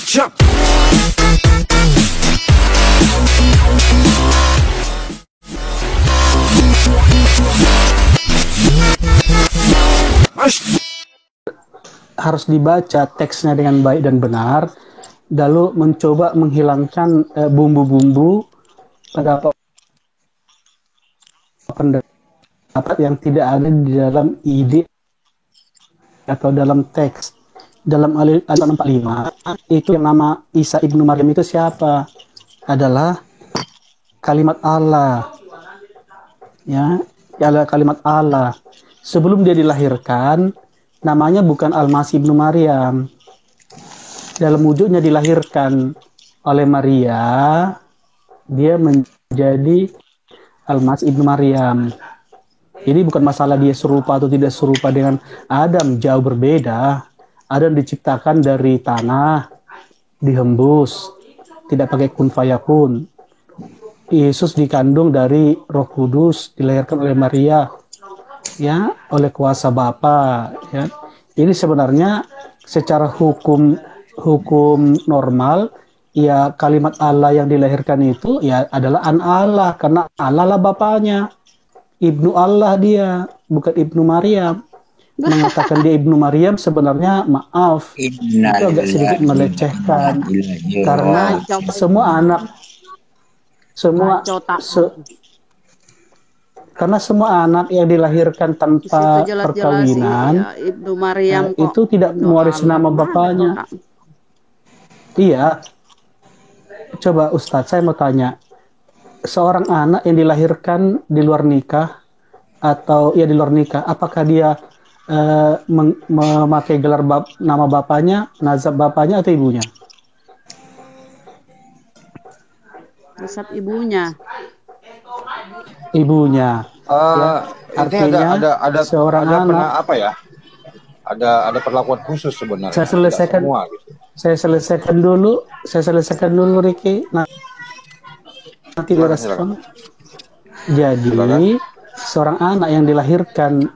Harus dibaca teksnya dengan baik dan benar, lalu mencoba menghilangkan bumbu-bumbu pendapat yang tidak ada di dalam ide atau dalam teks. Dalam Al-Quran 45 itu yang nama Isa ibnu Maryam itu siapa? Adalah kalimat Allah, ya, adalah kalimat Allah. Sebelum dia dilahirkan, namanya bukan Al-Masih ibnu Maryam. Dalam wujudnya dilahirkan oleh Maria, dia menjadi Al-Masih ibnu Maryam. Ini bukan masalah dia serupa atau tidak serupa dengan Adam, jauh berbeda. Adam diciptakan dari tanah, dihembus, tidak pakai kun fayakun. Yesus dikandung dari Roh Kudus, dilahirkan oleh Maria, ya, oleh kuasa Bapa. Ya. Ini sebenarnya secara hukum normal, ya kalimat Allah yang dilahirkan itu ya adalah an Allah, karena Allah lah bapaknya. Ibnu Allah dia, bukan Ibnu Maryam. Mengatakan dia Ibnu Maryam sebenarnya maaf, itu agak sedikit melecehkan, karena semua anak yang dilahirkan tanpa perkawinan, ya, Ibnu Maryam itu tidak mewarisi nama bapaknya. Iya. Coba Ustadz, saya mau tanya, seorang anak yang dilahirkan di luar nikah atau ya di luar nikah, apakah dia memakai gelar nama bapaknya, nazab bapaknya atau ibunya? Nazab ibunya. Ibunya. Ya, artinya ada seorang anak pernah apa ya? Ada perlakuan khusus sebenarnya. Saya selesaikan dulu Ricky. Nanti direspon. Jadi seorang anak yang dilahirkan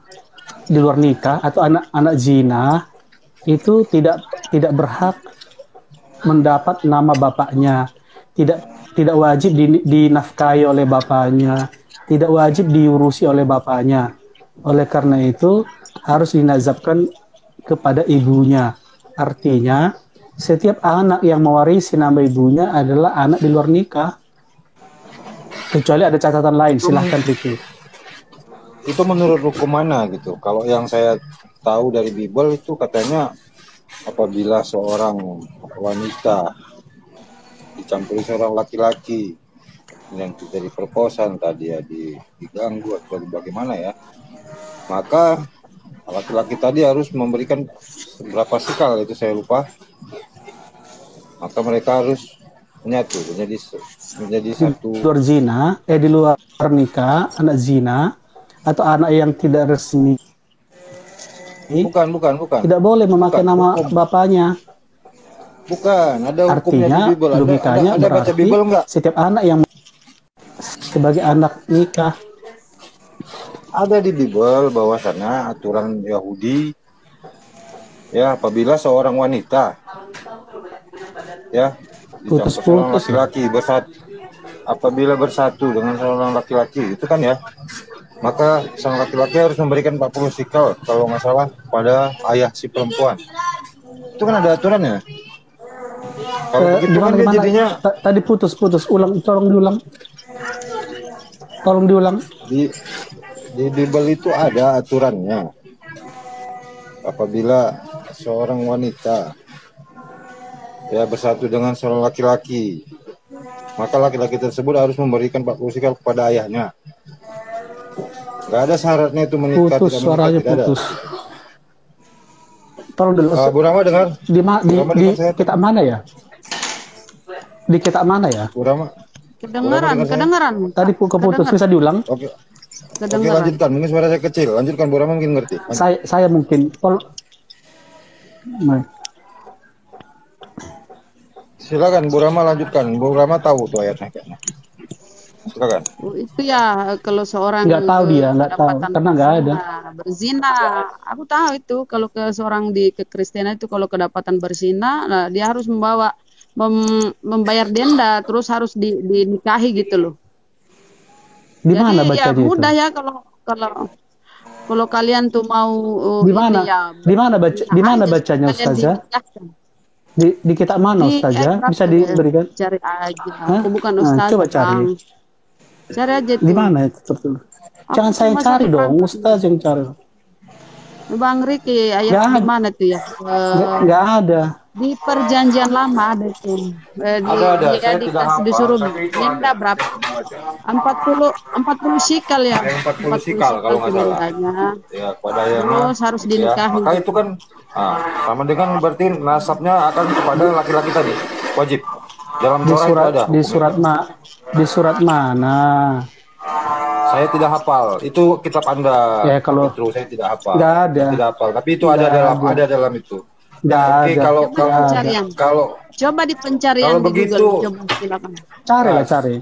di luar nikah atau anak zina itu tidak berhak mendapat nama bapaknya, tidak wajib dinafkahi oleh bapaknya, tidak wajib diurusi oleh bapaknya. Oleh karena itu harus dinazabkan kepada ibunya. Artinya setiap anak yang mewarisi nama ibunya adalah anak di luar nikah, kecuali ada catatan lain. Silahkan Ricky. Itu menurut hukum mana gitu? Kalau yang saya tahu dari Bible itu katanya apabila seorang wanita dicampuri seorang laki-laki yang terjadi perkosaan tadi ya, diganggu atau bagaimana ya, maka laki-laki tadi harus memberikan berapa sikal, itu saya lupa. Maka mereka harus menyatu menjadi satu. Di luar zina, di luar nikah, anak zina atau anak yang tidak resmi, bukan tidak boleh memakai nama bapaknya. Bukan, ada hukumnya artinya di Bible. logikanya ada baca Bible enggak? Setiap anak yang sebagai anak nikah, ada di Bible bahwa sana aturan Yahudi ya, apabila seorang wanita ya dicampur seorang laki-laki apabila bersatu dengan seorang laki-laki itu kan ya, maka sang laki-laki harus memberikan 40 sikal kalau nggak salah pada ayah si perempuan. Itu kan ada aturannya. Kalau begitu kan dia jadinya tadi putus. Tolong diulang. Di Bible itu ada aturannya. Apabila seorang wanita ya bersatu dengan seorang laki-laki, maka laki-laki tersebut harus memberikan 40 sikal kepada ayahnya. Gak ada syaratnya itu menikah, putus, tidak suaranya menikah, tidak putus. ada. Tolong dulu. Bu Rama dengar? Di kitab mana ya? Di kitab mana ya? Bu Rama. Kedengaran. Tadi keputus, bisa diulang? Oke, lanjutkan. Mungkin suara saya kecil. Lanjutkan, Bu Rama mungkin ngerti. Saya mungkin. Silakan Bu Rama lanjutkan. Bu Rama tahu tuh ayatnya kayaknya. Silakan. Itu ya kalau seorang nggak tahu karena nggak ada berzina. Aku tahu itu kalau ke seorang di kekristenan itu kalau kedapatan berzina, nah dia harus membawa membayar denda, terus harus dinikahi gitu loh. Di mana Jadi ya bacanya itu? mudah ya kalau kalian tuh mau Di mana? ini ya Di mana baca? berzina Di mana aja supaya bacanya kalian Ustazah? dinikahkan. Di kitab mana Di Ustazah? berapa Bisa ya? diberikan? Cari aja. Hah? Aku bukan Nah, coba ustazah, cari. Bang. Cari aja Di tuh. mana itu tertulis? Aku Jangan saya yang masa cari dong, perangkat Ustaz yang cari. Bang Riki, ayat Nggak di ada, mana tuh ya? nggak ada. Di perjanjian lama ada tuh. Ada. Dia Saya tidak hafal, disuruh tapi itu ada. denda berapa? Saya pernah baca. 40 sikal ya. Ada yang 40 40 sikal sikal kalau tuh nggak salah. dendanya. Ya, kepada ayahnya. Terus harus Ya, dinikahi maka itu gitu. kan sama dengan berarti nasabnya akan kepada laki-laki tadi. Wajib. Dalam Di Torah itu surat ada di hukum itu. surat di surat mana? Saya tidak hafal. Itu kitab Anda, Ya Pak kalau Petro. Saya tidak hafal. nggak ada, Saya tidak hafal. Tapi itu nggak ada, ada dalam itu. nggak Ya, oke. ada, Kalau Coba di kalau nggak ada. pencarian. kalau Coba di pencarian kalau di Google. begitu, Coba silakan. Cari lah nah, cari.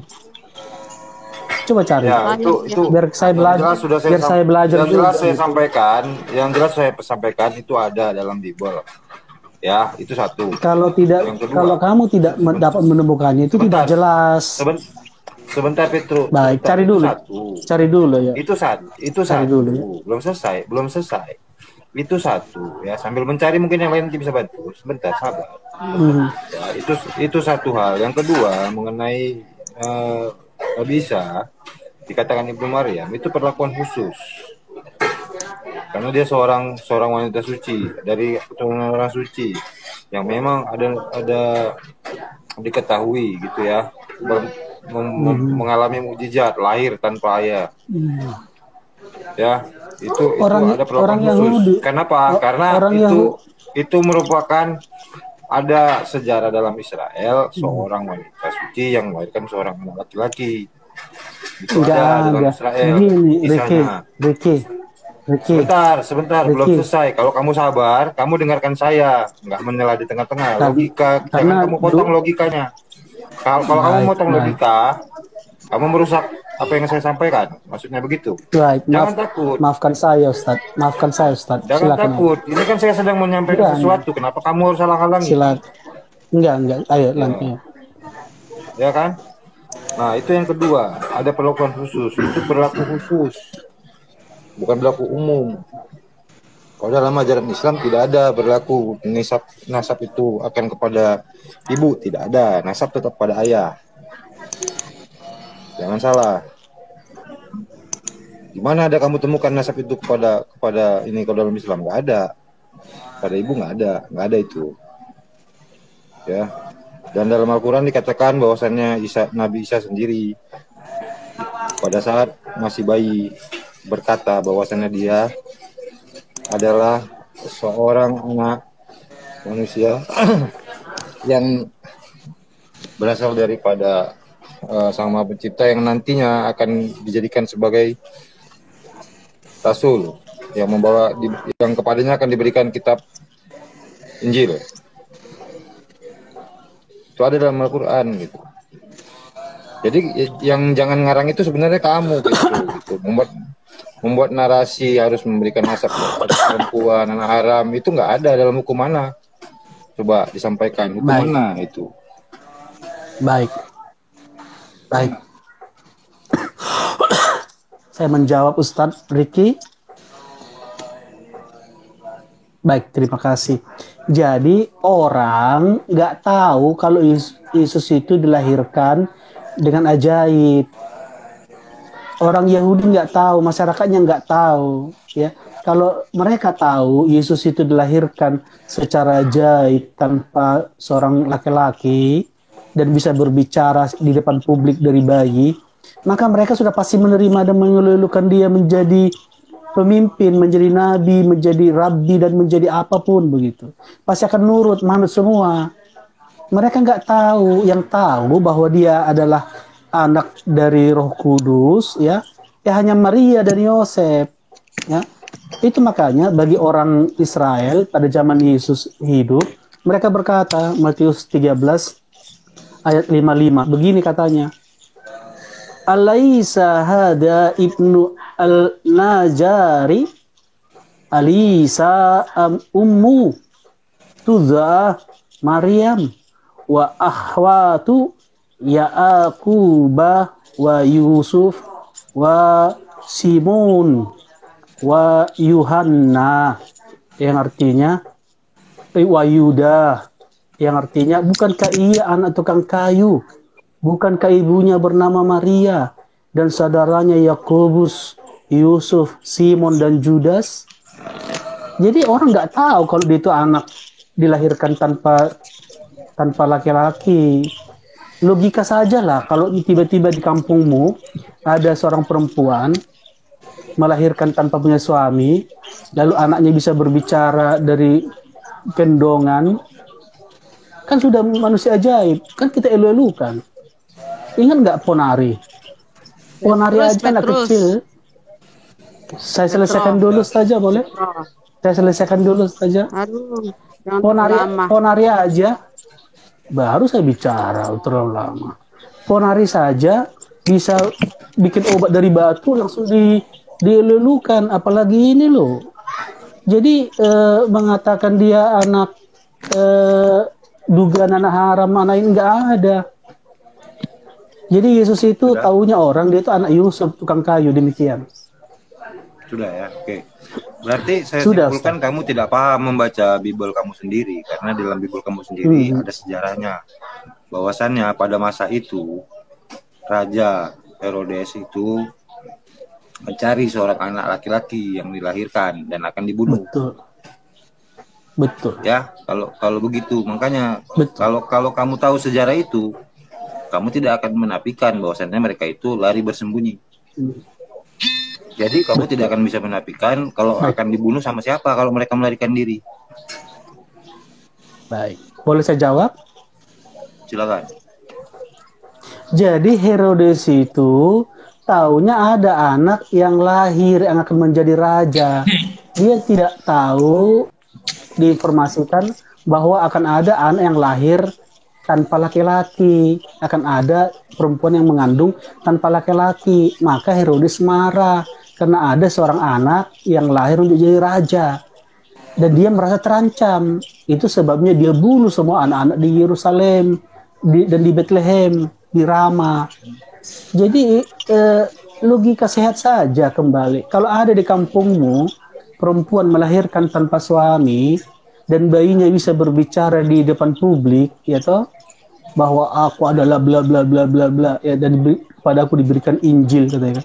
Coba cari. ya Supaya itu Biar saya yang belajar, jelas sudah biar saya belajar yang juga jelas saya gitu. sampaikan, yang jelas saya sampaikan itu ada dalam Bible. Ya, itu satu. Kalau tidak, Yang kalau kedua, kamu tidak dapat menemukannya itu tidak sebentar, jelas. sebentar Petro, Baik, sebentar. cari Itu dulu, satu. cari dulu ya, Itu cari dulu satu. ya. Belum selesai. Itu satu. Ya, sambil mencari mungkin yang lain nanti bisa bantu. Sebentar, sabar. Hmm. Ya, itu satu hal. Yang kedua mengenai bisa dikatakan Ibnu Maryam itu perlakuan khusus karena dia seorang wanita suci dari keturunan orang suci yang memang ada diketahui gitu ya mengalami mukjizat lahir tanpa ayah ya itu Orang ada perlakuan orang khusus. Yahudi, Kenapa? Karena orang Yahudi, itu merupakan ada sejarah dalam Israel seorang wanita suci yang melahirkan seorang anak laki-laki. Itu nggak ada dalam ada. Israel Gini, kisahnya. Ricky, Sebentar, belum Ricky. selesai. Kalau kamu sabar, kamu dengarkan saya, nggak menyela di tengah-tengah. Logika, Karena jangan kamu potong logikanya. Kalau kamu baik, potong baik, logika, kamu merusak apa yang saya sampaikan. Maksudnya begitu. baik. Jangan takut, Maafkan saya, Ustaz. Maafkan saya, Ustaz. jangan Silakan. takut. Ini kan saya sedang menyampaikan Enggak, sesuatu. Kenapa kamu harus halang-halangi? silakan. Enggak. Ayo, lanjut. Ya kan? Nah, itu yang kedua. Ada perlakuan khusus. Itu berlaku khusus, bukan berlaku umum. Kalau dalam ajaran Islam tidak ada berlaku nasab itu akan kepada ibu, tidak ada. Nasab tetap pada ayah. Jangan salah. Di mana ada kamu temukan nasab itu kepada ini kalau dalam Islam nggak ada. Pada ibu nggak ada itu. Ya. Dan dalam Al-Quran dikatakan bahwasannya Nabi Isa sendiri pada saat masih bayi berkata bahwasannya dia adalah seorang anak manusia yang berasal daripada Sang Maha Pencipta yang nantinya akan dijadikan sebagai rasul yang yang kepadanya akan diberikan kitab Injil. Itu ada dalam Al-Quran gitu. Jadi yang jangan ngarang itu sebenarnya kamu gitu. Membuat narasi harus memberikan nasab kepada perempuan, anak haram itu nggak ada dalam hukum mana. Coba disampaikan hukum mana itu. Baik. Saya menjawab Ustadz Ricky. Baik, terima kasih. Jadi orang nggak tahu kalau Yesus itu dilahirkan dengan ajaib. Orang Yahudi nggak tahu, masyarakatnya nggak tahu, ya. Kalau mereka tahu Yesus itu dilahirkan secara ajaib tanpa seorang laki-laki dan bisa berbicara di depan publik dari bayi, maka mereka sudah pasti menerima dan mengelulukan dia menjadi pemimpin, menjadi nabi, menjadi rabbi, dan menjadi apapun begitu. Pasti akan nurut, manut semua. Mereka nggak tahu, yang tahu bahwa dia adalah anak dari Roh Kudus, ya hanya Maria dan Yosef, ya. Itu makanya bagi orang Israel pada zaman Yesus hidup, mereka berkata, Matius 13 ayat 55, begini katanya, Alaisa hada ibnu al-Najari Alisa ummu Tuza Maryam wa ahwatu Ya'quba wa Yusuf wa Simun wa Yuhanna, yang artinya wa Yuda, yang artinya bukankah ia anak tukang kayu, bukankah ibunya bernama Maria dan saudaranya Yakobus, Yusuf, Simon dan Judas. Jadi orang nggak tahu kalau dia itu anak dilahirkan tanpa laki-laki. Logika saja lah, kalau tiba-tiba di kampungmu ada seorang perempuan melahirkan tanpa punya suami, lalu anaknya bisa berbicara dari gendongan, kan sudah manusia ajaib, kan kita elu-elukan. Ingat nggak Ponari? Ponari aja anak kecil. Saya selesaikan dulu saja, boleh? Saya selesaikan dulu saja. Aduh, jangan lama. Ponari aja, baru saya bicara terlalu lama. Ponari saja bisa bikin obat dari batu langsung dilulukan, apalagi ini loh. Jadi mengatakan dia anak dugaan anak haram, anak ini nggak ada. Jadi Yesus itu taunya orang, dia itu anak Yusuf tukang kayu, demikian. Sudah ya, oke. Berarti saya simpulkan kamu tidak paham membaca Bible kamu sendiri, karena dalam Bible kamu sendiri ada sejarahnya. Bahwasannya pada masa itu Raja Herodes itu mencari seorang anak laki-laki yang dilahirkan dan akan dibunuh. Betul. Ya, kalau begitu, makanya kalau kamu tahu sejarah itu, kamu tidak akan menafikan bahwasannya mereka itu lari bersembunyi. Jadi kamu tidak akan bisa menafikan kalau akan dibunuh sama siapa kalau mereka melarikan diri. Baik, boleh saya jawab? Silakan. Jadi Herodes itu taunya ada anak yang lahir yang akan menjadi raja. Dia tidak tahu, diinformasikan bahwa akan ada anak yang lahir tanpa laki-laki, akan ada perempuan yang mengandung tanpa laki-laki. Maka Herodes marah karena ada seorang anak yang lahir untuk jadi raja, dan dia merasa terancam. Itu sebabnya dia bunuh semua anak-anak di Yerusalem dan di Bethlehem, di Rama. Jadi logika sehat saja kembali. Kalau ada di kampungmu perempuan melahirkan tanpa suami dan bayinya bisa berbicara di depan publik, ya toh, bahwa aku adalah bla bla bla bla bla, ya, dan pada aku diberikan Injil, katanya.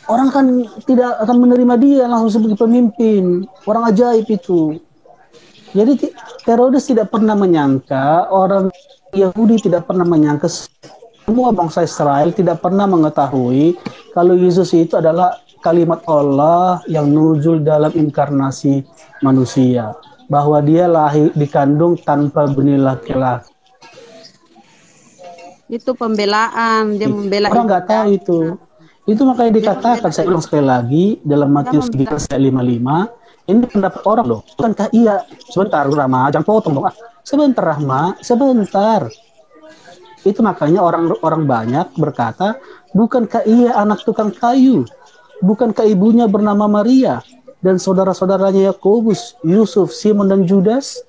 Orang kan tidak akan menerima dia langsung sebagai pemimpin. Orang ajaib itu. Jadi Herodes tidak pernah menyangka, orang Yahudi tidak pernah menyangka, semua bangsa Israel tidak pernah mengetahui kalau Yesus itu adalah kalimat Allah yang nuzul dalam inkarnasi manusia, bahwa dia lahir dikandung tanpa benih laki-laki. Itu pembelaan, dia membela. Orang nggak tahu itu. Itu makanya dikatakan, saya ulang sekali lagi, dalam Matius 3 ayat 55, ini pendapat orang loh. Bukankah iya? Sebentar Rahma, jangan potong dong. Sebentar Rahma, sebentar. Itu makanya orang banyak berkata, bukankah ia anak tukang kayu? Bukankah ibunya bernama Maria dan saudara-saudaranya Yakobus, Yusuf, Simon dan Judas?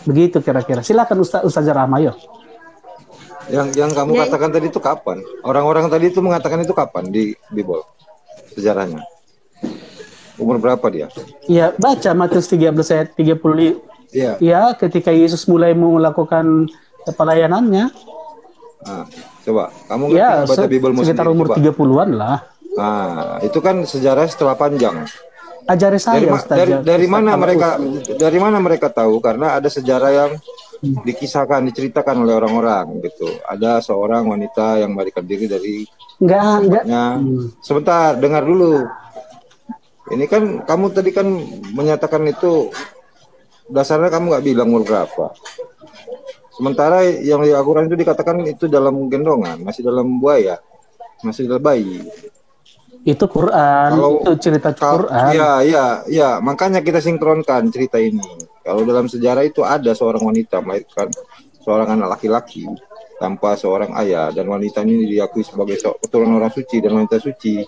Begitu kira-kira. Silakan Ustaz Rahma, yuk. Yang kamu katakan tadi itu kapan? Orang-orang tadi itu mengatakan itu kapan di Bible? Sejarahnya. Umur berapa dia? Ya, baca Matius 13 ayat 35. Iya. Ya, ketika Yesus mulai melakukan pelayanannya. Nah, coba, kamu ngerti baca Bible sekitar umur 30-an lah. Nah, itu kan sejarah setelah panjang. Ajari saya, dari mana mereka tahu? Karena ada sejarah yang diceritakan oleh orang-orang gitu. Ada seorang wanita yang melarikan diri dari enggak. Sebentar, dengar dulu. Ini kan kamu tadi kan menyatakan itu dasarnya kamu nggak bilang umur berapa. Sementara yang di Al-Quran itu dikatakan itu dalam gendongan, masih dalam buaya, masih dalam bayi. Itu Quran, itu cerita Quran. Iya, makanya kita sinkronkan cerita ini. Kalau dalam sejarah itu ada seorang wanita melahirkan seorang anak laki-laki tanpa seorang ayah, dan wanita ini diakui sebagai keturunan orang suci dan wanita suci.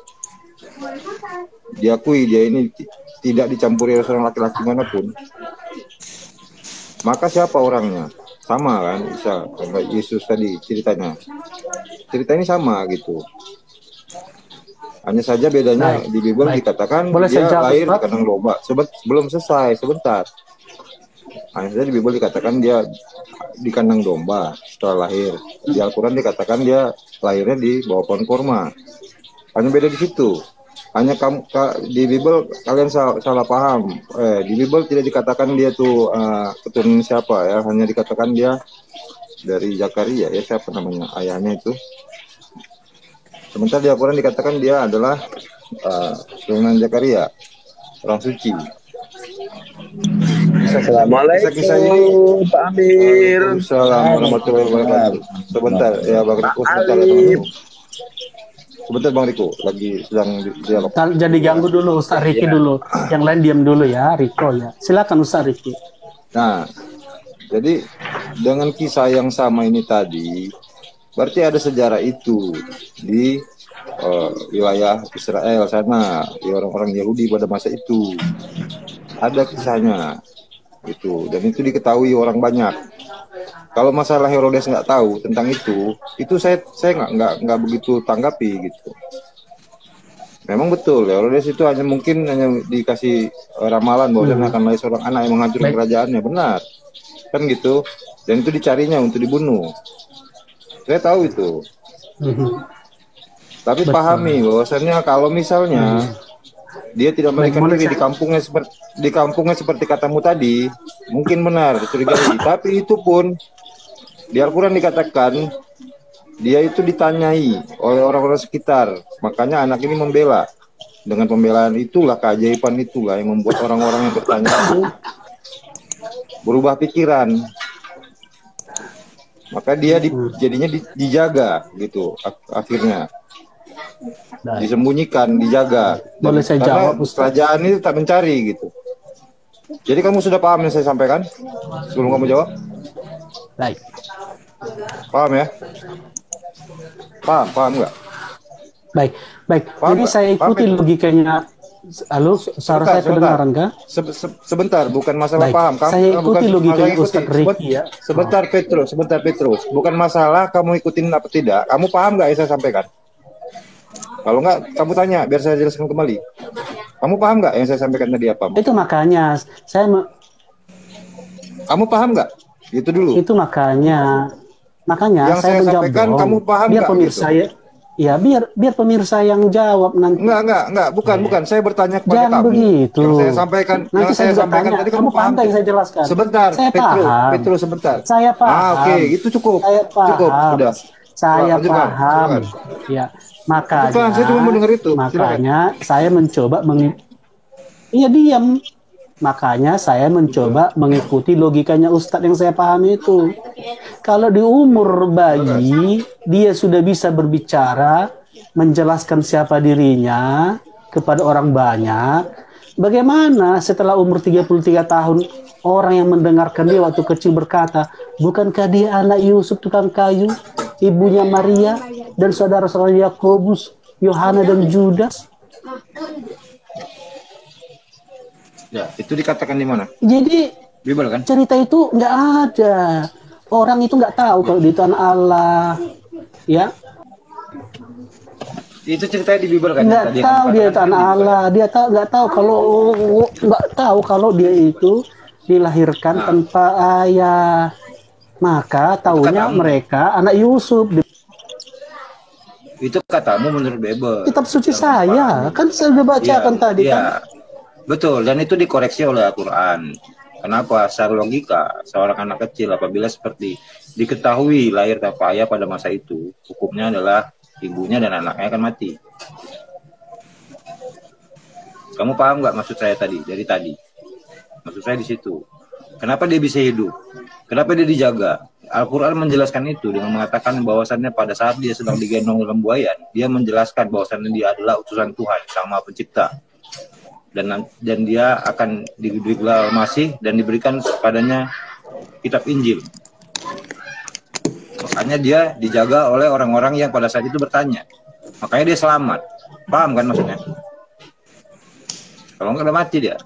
Diakui dia ini tidak dicampuri oleh seorang laki-laki manapun. Maka siapa orangnya? sama kan, Isa, kayak Yesus tadi ceritanya. Cerita ini sama gitu. Hanya saja bedanya Baik, di Bible baik. dikatakan Boleh saya dia jawab, lahir di Ustaz? kandang domba. Belum selesai, sebentar. Hanya saja di Bible dikatakan dia di kandang domba setelah lahir. Di Al-Quran dikatakan dia lahirnya di bawah pohon kurma. Hanya beda di situ. Hanya di Bible kalian salah paham. Di Bible tidak dikatakan dia tuh keturunan siapa ya. Hanya dikatakan dia dari Zakaria ya, siapa namanya ayahnya itu. Sementara di Al-Quran dikatakan dia adalah keturunan Zakaria, orang suci. Kisah-kisah ini Assalamualaikum Pak Amir. Waalaikumsalam warahmatullahi wabarakatuh. Sebentar ya Bang Riko, Pak sebentar ya Alif. teman-teman. Sebentar Bang Riko, lagi sedang dialog. Jadi ganggu dulu Ustaz Riki Ya. dulu. Yang lain diam dulu ya, Riko ya. Silakan Ustaz Riki. Nah, jadi dengan kisah yang sama ini tadi, berarti ada sejarah itu di wilayah Israel sana, di orang-orang Yahudi pada masa itu. Ada kisahnya, gitu. Dan itu diketahui orang banyak. Kalau masalah Herodes nggak tahu tentang itu saya nggak begitu tanggapi gitu. Memang betul Herodes itu mungkin hanya dikasih ramalan bahwa akan lahir seorang anak yang menghancurkan kerajaannya, benar kan gitu. Dan itu dicarinya untuk dibunuh. Saya tahu itu. Tapi pahami bahwasannya kalau misalnya dia tidak melarikan diri di kampungnya seperti katamu tadi, mungkin benar dicurigai. Tapi itu pun di Al-Quran dikatakan dia itu ditanyai oleh orang-orang sekitar. Makanya anak ini membela. Dengan pembelaan itulah, keajaiban itulah yang membuat orang-orang yang bertanya itu berubah pikiran. Maka dia jadinya dijaga gitu akhirnya. Disembunyikan, dijaga. Boleh saya jawab, Ustaz? Kerajaan itu tak mencari gitu. Jadi kamu sudah paham yang saya sampaikan sebelum kamu jawab? Baik. Paham ya? Paham nggak? Baik. Paham Jadi nggak? saya ikuti logikanya. Halo, suara saya kedengaran kah? Sebentar, bukan masalah Baik, paham. saya ikuti logikanya Ustaz Riki ya. Sebentar Petrus. Bukan masalah kamu ikutin apa tidak. Kamu paham nggak yang saya sampaikan? Kalau nggak, kamu tanya biar saya jelaskan kembali. Kamu paham nggak yang saya sampaikan tadi apa? Itu makanya Kamu paham nggak? Itu dulu. Itu makanya yang saya menjawab sampaikan dong. kamu paham biar nggak? Pemirsa Gitu? ya biar pemirsa yang jawab nanti. Enggak, bukan. Saya bertanya kepada Jangan kamu. begitu. Yang saya sampaikan, Nanti saya sampaikan tadi kamu paham yang saya jelaskan. Sebentar, saya Petrus, sebentar. Saya paham. Oke, itu cukup. Saya paham. Cukup, sudah. Saya Lanjutkan, paham. silakan. Ya, makanya. Bukan, saya cuma mau dengar itu. Makanya saya mencoba Iya, diam. Makanya saya mencoba mengikuti logikanya Ustadz yang saya pahami itu. Kalau di umur bayi, dia sudah bisa berbicara, menjelaskan siapa dirinya kepada orang banyak. Bagaimana setelah umur 33 tahun, orang yang mendengarkan dia waktu kecil berkata, bukankah dia anak Yusuf tukang kayu, ibunya Maria, dan saudara-saudara Yakobus, Yohana, dan Judas? Ya, itu dikatakan di mana? Jadi Bible kan? cerita itu nggak ada. Orang itu nggak tahu kalau di tanah Allah, ya. Itu ceritanya di Bible kan? Nggak tahu dia tanah Allah. Dia nggak tahu kalau dia itu dilahirkan tanpa ayah. Maka taunya mereka anak Yusuf. Itu katamu menurut Bible. Kitab suci saya kan saya sudah bacakan tadi kan. Betul, dan itu dikoreksi oleh Al-Quran. Kenapa? Secara logika, seorang anak kecil apabila seperti diketahui lahir tanpa ayah pada masa itu, hukumnya adalah ibunya dan anaknya akan mati. Kamu paham nggak maksud saya tadi? Dari tadi. Maksud saya di situ. Kenapa dia bisa hidup? Kenapa dia dijaga? Al-Quran menjelaskan itu dengan mengatakan bahwasannya pada saat dia sedang digendong dalam buayan, dia menjelaskan bahwasannya dia adalah utusan Tuhan, Sang Maha Pencipta. Dan dia akan digelar Masih dan diberikan kepadanya kitab Injil. Makanya dia dijaga oleh orang-orang yang pada saat itu bertanya. Makanya dia selamat. Paham kan maksudnya? Kalau nggak udah mati dia.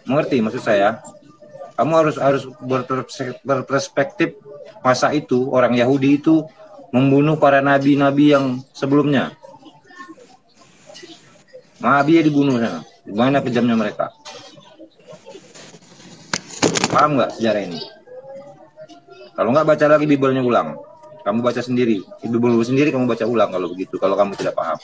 Mengerti maksud saya? Kamu harus berperspektif masa itu orang Yahudi itu membunuh para nabi-nabi yang sebelumnya. Nabi ya dibunuh sana. Gimana kejamnya mereka? Paham nggak sejarah ini? Kalau nggak baca lagi Bible-nya ulang. Kamu baca sendiri. Bible sendiri kamu baca ulang kalau begitu. Kalau kamu tidak paham.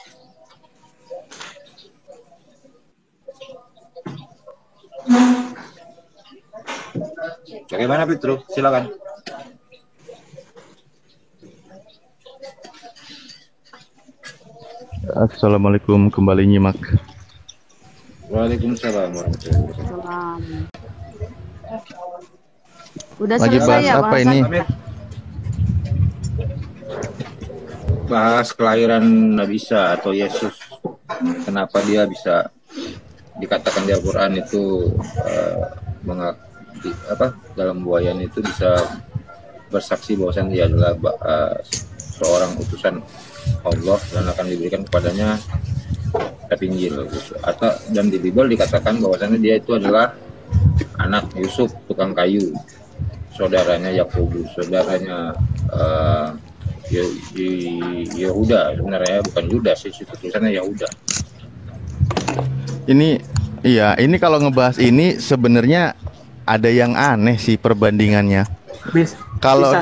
Bagaimana Petro? Silakan. Assalamualaikum, kembali nyimak. Waalaikumsalam warahmatullahi wabarakatuh. Salam. Udah Lagi selesai bahas ya apa bahasan? ini? Bahas kelahiran Nabi Isa atau Yesus. Kenapa dia bisa dikatakan di Al-Quran itu dalam buayan itu bisa bersaksi bahwasan dia adalah seorang utusan Allah dan akan diberikan kepadanya kitab Injil gitu. Atau dan di Bible dikatakan bahwasannya dia itu adalah anak Yusuf tukang kayu, saudaranya Yakobus, saudaranya Yehuda, sebenarnya bukan Yudas sih, tulisannya Yehuda. Ini kalau ngebahas ini sebenarnya ada yang aneh sih perbandingannya. Kalau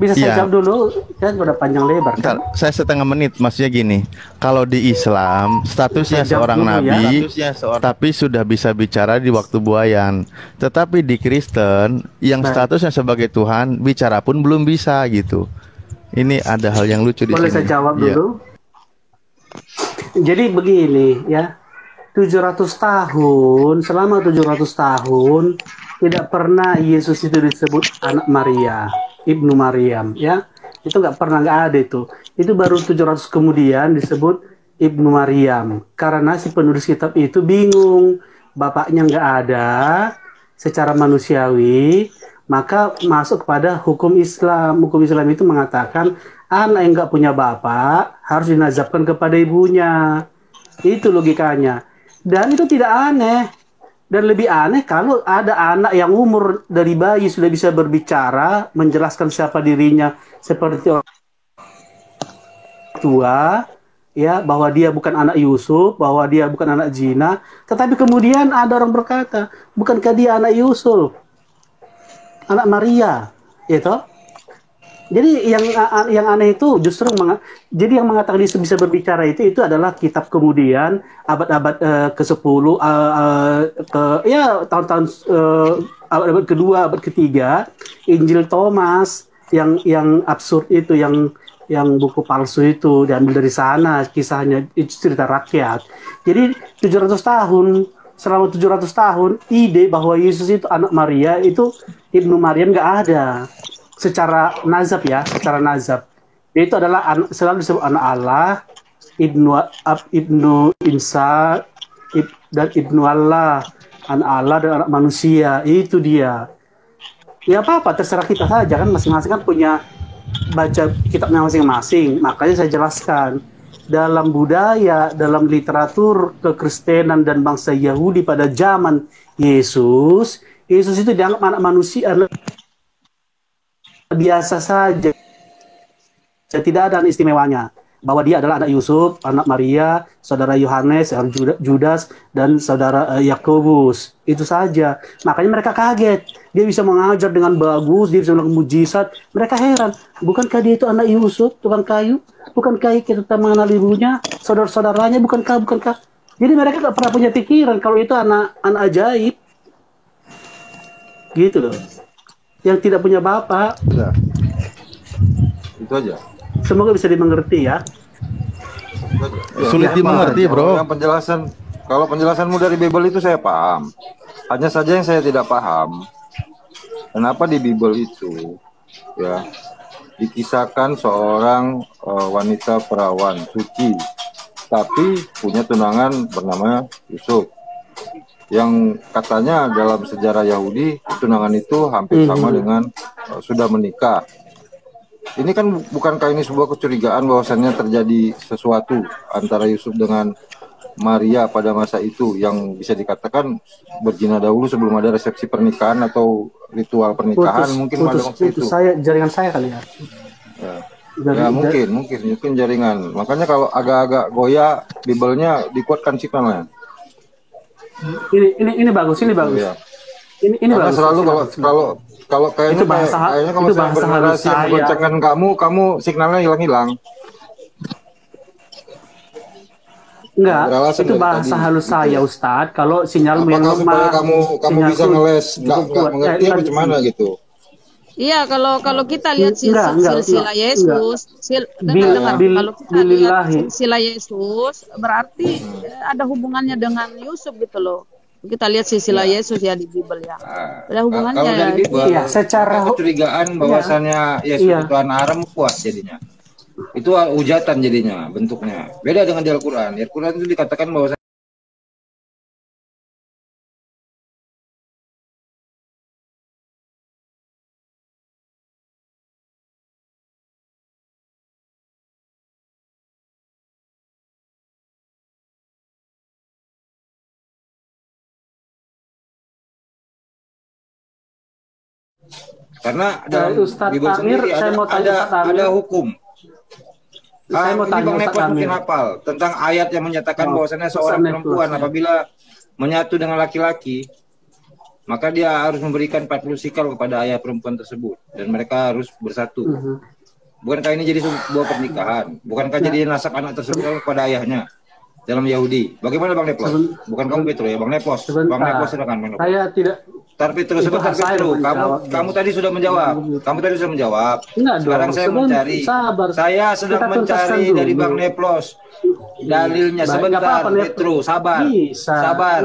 Bisa saya Iya. jawab dulu, kan udah panjang lebar kan? Saya setengah menit, maksudnya gini. Kalau di Islam statusnya Saya jawab seorang dulu ya. nabi, tapi sudah bisa bicara di waktu buayan. Tetapi di Kristen yang Baik. statusnya sebagai Tuhan bicara pun belum bisa gitu. Ini ada hal yang lucu di Boleh sini. saya jawab Iya. dulu? Jadi begini ya, 700 tahun, selama 700 tahun tidak pernah Yesus itu disebut anak Maria, Ibnu Maryam ya. Itu nggak ada itu. Itu baru 700 kemudian disebut Ibnu Maryam. Karena si penulis kitab itu bingung, bapaknya nggak ada secara manusiawi, maka masuk kepada hukum Islam. Hukum Islam itu mengatakan anak yang nggak punya bapak harus dinazabkan kepada ibunya. Itu logikanya. Dan itu tidak aneh. Dan lebih aneh kalau ada anak yang umur dari bayi sudah bisa berbicara, menjelaskan siapa dirinya seperti orang tua, ya, bahwa dia bukan anak Yusuf, bahwa dia bukan anak zina. Tetapi kemudian ada orang berkata, bukankah dia anak Yusuf, anak Maria, gitu? Jadi yang aneh itu justru jadi yang mengatakan dia bisa berbicara itu adalah kitab kemudian abad-abad ke-10 tahun-tahun abad kedua, abad ketiga, Injil Thomas yang absurd itu, yang buku palsu itu diambil dari sana, kisahnya itu cerita rakyat. Jadi 700 tahun, selama 700 tahun ide bahwa Yesus itu anak Maria, itu Ibnu Maryam nggak ada. Secara nazab ya, secara nazab. Dia itu adalah selalu disebut anak Allah, Ibnu Insa, dan Ibnu Allah, anak Allah dan anak manusia. Itu dia. Ya apa-apa, terserah kita saja kan, masing-masing kan punya baca kitabnya masing-masing. Makanya saya jelaskan, dalam budaya, dalam literatur kekristenan dan bangsa Yahudi pada zaman Yesus itu dianggap anak manusia biasa saja, tidak ada anak istimewanya, bahwa dia adalah anak Yusuf, anak Maria, saudara Yohanes, Judas, dan saudara Yakobus. Itu saja. Makanya mereka kaget. Dia bisa mengajar dengan bagus, dia bisa melakukan mujizat. Mereka heran, bukankah dia itu anak Yusuf, tukang kayu? Bukankah kita mengenal ibunya, saudara-saudaranya? Bukankah? Jadi mereka nggak pernah punya pikiran kalau itu anak ajaib, gitu loh. Yang tidak punya bapak. Udah. Itu aja. Semoga bisa dimengerti ya. Sulit dimengerti, bro. Yang kalau penjelasanmu dari Bible itu saya paham. Hanya saja yang saya tidak paham, kenapa di Bible itu ya dikisahkan seorang wanita perawan suci, tapi punya tunangan bernama Yusuf, yang katanya dalam sejarah Yahudi tunangan itu hampir sama dengan sudah menikah. Ini kan bukankah ini sebuah kecurigaan bahwasannya terjadi sesuatu antara Yusuf dengan Maria pada masa itu yang bisa dikatakan berzina dahulu sebelum ada resepsi pernikahan atau ritual pernikahan mungkin pada waktu itu. Jaringan saya kali ya. Ya mungkin jaringan. Makanya kalau agak-agak goyah Bible-nya dikuatkan signalnya. Ini bagus, ini bagus. Ya. Ini Karena bagus. selalu kalau kayaknya kalau saya bernarasi menggoncangkan kamu signalnya hilang-hilang. Enggak, itu bahasa halus saya Ustadz. Kalau sinyal apakah supaya kamu bisa ngeles nggak mengerti apa gimana gitu. Iya, kalau kita lihat silsilah Yesus, dengar. Kalau kita lihat silsilah Yesus, berarti ada hubungannya dengan Yusuf gitu loh. Kita lihat silsilah Yesus ya di Bible ya. Ada hubungannya. Kalau dari Bible, ya, secara kecurigaan bahwasannya Yesus itu anak Aram puas jadinya. Itu hujatan jadinya bentuknya. Beda dengan di Al-Quran. Di Al-Quran itu dikatakan bahwa karena dalam Bible sendiri ada hukum. Ini Bang Nepos mungkin hafal tentang ayat yang menyatakan bahwasannya seorang perempuan apabila menyatu dengan laki-laki, maka dia harus memberikan 40 sikal kepada ayah perempuan tersebut dan mereka harus bersatu. Bukankah ini jadi sebuah pernikahan? Bukankah jadi nasab anak tersebut kepada ayahnya dalam Yahudi? Bagaimana Bang Nepos? Bukan kamu Petro ya, Bang Nepos. Bang Nepos silakan Bang Nepos. Saya tidak. Petro, sebentar Petro. Kamu tadi sudah menjawab. Sekarang saya mencari. Saya sedang mencari dari Bang Nepos dalilnya. Sebentar Petro, sabar.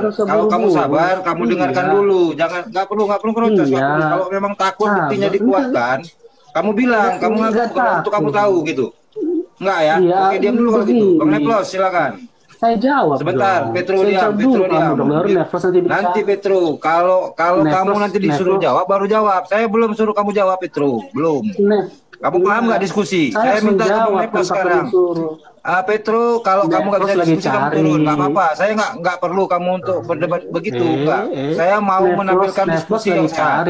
Kalau kamu sabar, kamu dengarkan dulu. Jangan, nggak perlu keroncos. Kalau memang takut buktinya dikuatkan, kamu bilang, kamu ngaku untuk kamu tahu gitu. Enggak ya? Oke, diam dulu kalau gitu. Bang Nepos silakan. Saya jawab. Sebentar, Petro diam. Nanti Petro, kalau kamu nanti disuruh jawab baru jawab. Saya belum suruh kamu jawab Petro, belum. Kamu paham nggak diskusi? Saya minta kamu Nepos sekarang. Petro, kalau kamu nggak bisa diskusi kamu turun, nggak apa-apa. Saya nggak perlu kamu untuk berdebat begitu, enggak. Saya mau menampilkan diskusi yang sehat.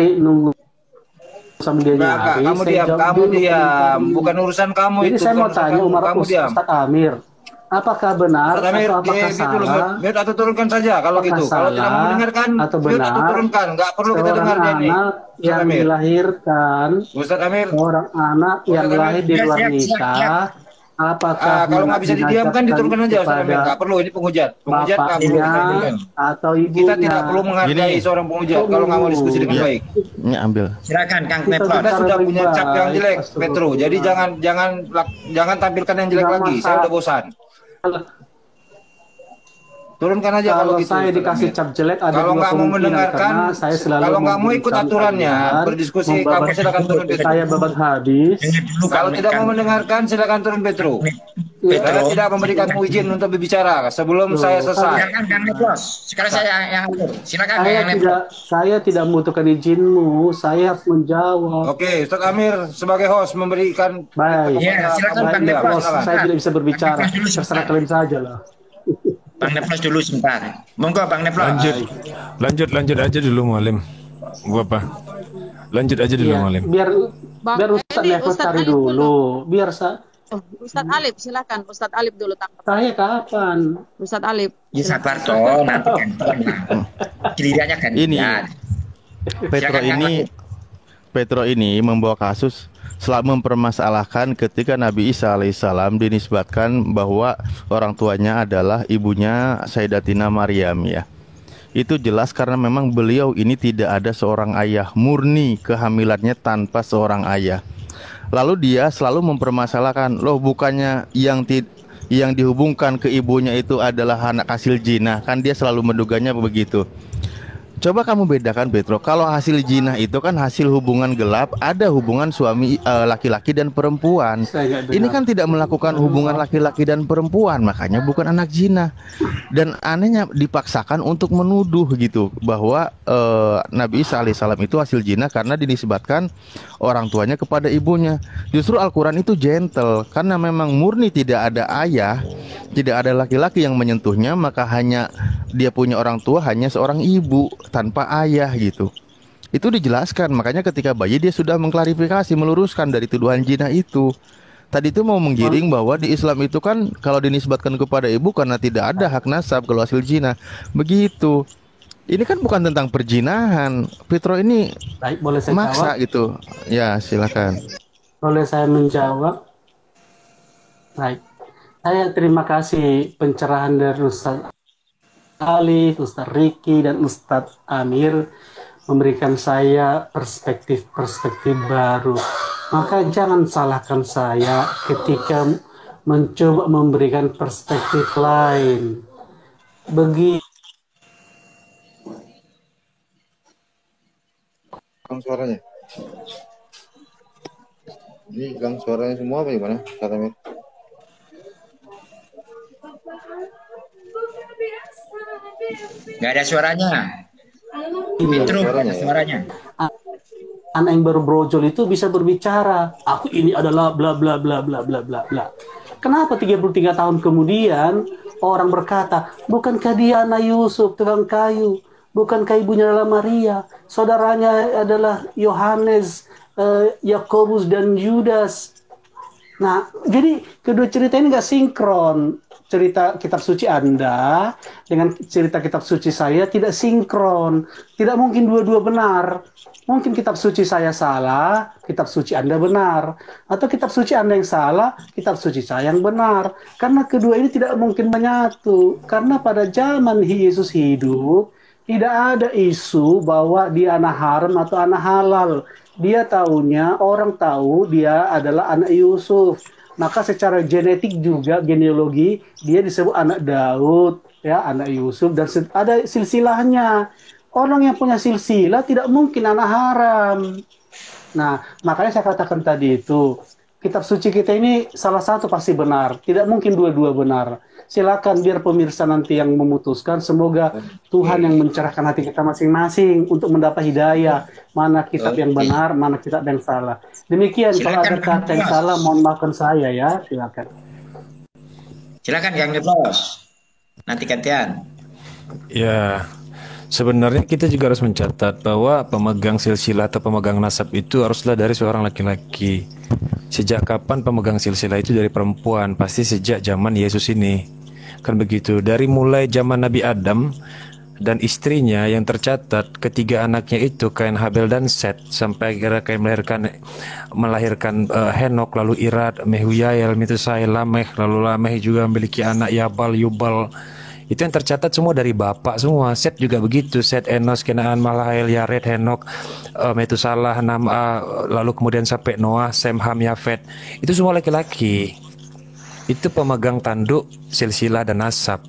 Kamu diam. Bukan urusan kamu itu. Jadi saya mau tanya Ustadz Amir. Apakah benar atau apakah salah? Biar atau turunkan saja kalau gitu. Kalau tidak mau mendengarkan, atau benar atau turunkan. Nggak perlu kita dengar dia ini. Yang dilahirkan, Ustadz Amir, seorang anak yang lahir di luar nikah, apakah kalau nggak bisa didiamkan diturunkan aja Ustadz Amir. Nggak perlu, ini penghujat. Penghujat nggak perlu kita atau ibunya. Kita tidak perlu menghargai seorang penghujat kalau nggak mau diskusi dengan baik. Ini ambil. Silakan Kang Petro. Kita sudah punya cap yang jelek Petro. Jadi jangan tampilkan yang jelek lagi. Saya udah bosan. Turunkan aja kalau gitu. Saya dikasih cap jelek ada kalau nggak mau mendengarkan, kalau nggak mau ikut aturannya berdiskusi, kamu silakan turun Petro. Saya babat habis. Kalau tidak mau mendengarkan silakan turun Petro. Saya tidak memberikan izin untuk berbicara sebelum saya selesai. Sekarang saya yang silakan. Saya tidak membutuhkan izinmu. Saya harus menjawab. Oke, Ustadz Amir sebagai host memberikan. Baik. Silakan saya tidak bisa berbicara. Terserah kalian saja lah. Bang Nepos dulu sebentar. Monggo Bang Nepos. Lanjut aja dulu Mualim. Gua apa? Lanjut aja dulu Mualim. Biar Ustadz Nepos cari dulu. Biar Ustadz Alif silakan. Ustadz Alif dulu tangkap. Saya kapan? Ustadz Alif. Ya sabar toh, nanti gilirannya kan. Ini Petro ini membawa kasus selalu mempermasalahkan ketika Nabi Isa alaihissalam dinisbatkan bahwa orang tuanya adalah ibunya Sayyidatina Maryam ya. Itu jelas karena memang beliau ini tidak ada seorang ayah, murni kehamilannya tanpa seorang ayah. Lalu dia selalu mempermasalahkan, loh bukannya yang dihubungkan ke ibunya itu adalah anak hasil zina, kan dia selalu menduganya begitu. Coba kamu bedakan Petro, kalau hasil jinah itu kan hasil hubungan gelap, ada hubungan suami laki-laki dan perempuan. Ini kan tidak melakukan hubungan laki-laki dan perempuan, makanya bukan anak zina. Dan anehnya dipaksakan untuk menuduh gitu bahwa Nabi Isa alaihissalam itu hasil zina karena dinisbatkan orang tuanya kepada ibunya. Justru Al-Quran itu gentle, karena memang murni tidak ada ayah, tidak ada laki-laki yang menyentuhnya, maka hanya dia punya orang tua hanya seorang ibu tanpa ayah gitu. Itu dijelaskan, makanya ketika bayi dia sudah mengklarifikasi, meluruskan dari tuduhan zina itu. Tadi itu mau menggiring bahwa di Islam itu kan kalau dinisbatkan kepada ibu karena tidak ada hak nasab kalau hasil zina. Begitu. Ini kan bukan tentang perjinahan. Petro ini Baik, boleh saya maksa jawab? gitu. Ya, silakan. Boleh saya menjawab? Baik. Saya terima kasih pencerahan dari Ustaz Alif, Ustaz Riki, dan Ustaz Amir memberikan saya perspektif-perspektif baru. Maka jangan salahkan saya ketika mencoba memberikan perspektif lain. Begitu. Hilang suaranya. Ini hilang suaranya semua apa gimana? Kata Nggak ada suaranya. Petro, nggak ada suaranya. Anak yang baru brojol itu bisa berbicara. Aku ini adalah bla bla bla bla bla bla bla. Kenapa 33 tahun kemudian orang berkata, bukankah dia anak Yusuf, tukang kayu? Bukankah ibunya adalah Maria? Saudaranya adalah Yohanes, Yakobus, dan Yudas. Nah, jadi kedua cerita ini nggak sinkron. Cerita kitab suci Anda dengan cerita kitab suci saya tidak sinkron. Tidak mungkin dua-dua benar. Mungkin kitab suci saya salah, kitab suci Anda benar. Atau kitab suci Anda yang salah, kitab suci saya yang benar. Karena kedua ini tidak mungkin menyatu. Karena pada zaman Yesus hidup, tidak ada isu bahwa dia anak haram atau anak halal. Dia tahunya, orang tahu dia adalah anak Yusuf. Maka secara genetik juga, genealogi, dia disebut anak Daud, ya, anak Yusuf, dan ada silsilahnya. Orang yang punya silsilah tidak mungkin anak haram. Nah, makanya saya katakan tadi itu, kitab suci kita ini salah satu pasti benar. Tidak mungkin dua-dua benar. Silakan biar pemirsa nanti yang memutuskan. Semoga Tuhan yang mencerahkan hati kita masing-masing untuk mendapat hidayah. Mana kitab yang benar, mana kitab yang salah. Demikian, kalau ada kata yang salah, mohon maafkan saya ya. Silakan. Silakan Kang Niblos. Nanti gantian. Ya, sebenarnya kita juga harus mencatat bahwa pemegang silsilah atau pemegang nasab itu haruslah dari seorang laki-laki. Sejak kapan pemegang silsilah itu dari perempuan? Pasti sejak zaman Yesus ini. Kan begitu. Dari mulai zaman Nabi Adam dan istrinya yang tercatat ketiga anaknya itu Kain, Habel, dan Set, sampai kira Kain melahirkan Henok, lalu Irad, Mehuyael, Metusael, Lameh, lalu Lameh juga memiliki anak Yabal, Yubal. Itu yang tercatat semua dari bapak semua. Set juga begitu. Set, Enos, Kenaan, Malael, Yared, Henok, Metusalah, lalu kemudian sampai Noah, Sem, Ham, Yafet. Itu semua laki-laki. Itu pemegang tanduk silsilah dan nasab.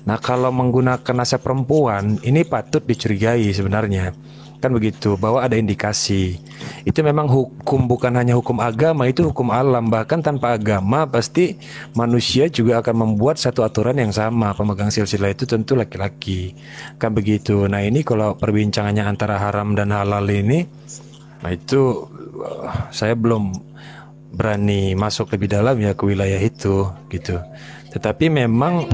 Nah, kalau menggunakan nasab perempuan, ini patut dicurigai sebenarnya. Kan begitu, bahwa ada indikasi. Itu memang hukum, bukan hanya hukum agama, itu hukum alam. Bahkan tanpa agama pasti manusia juga akan membuat satu aturan yang sama. Pemegang silsilah itu tentu laki-laki. Kan begitu. Nah, ini kalau perbincangannya antara haram dan halal ini, nah itu saya belum berani masuk lebih dalam ya ke wilayah itu gitu. Tetapi memang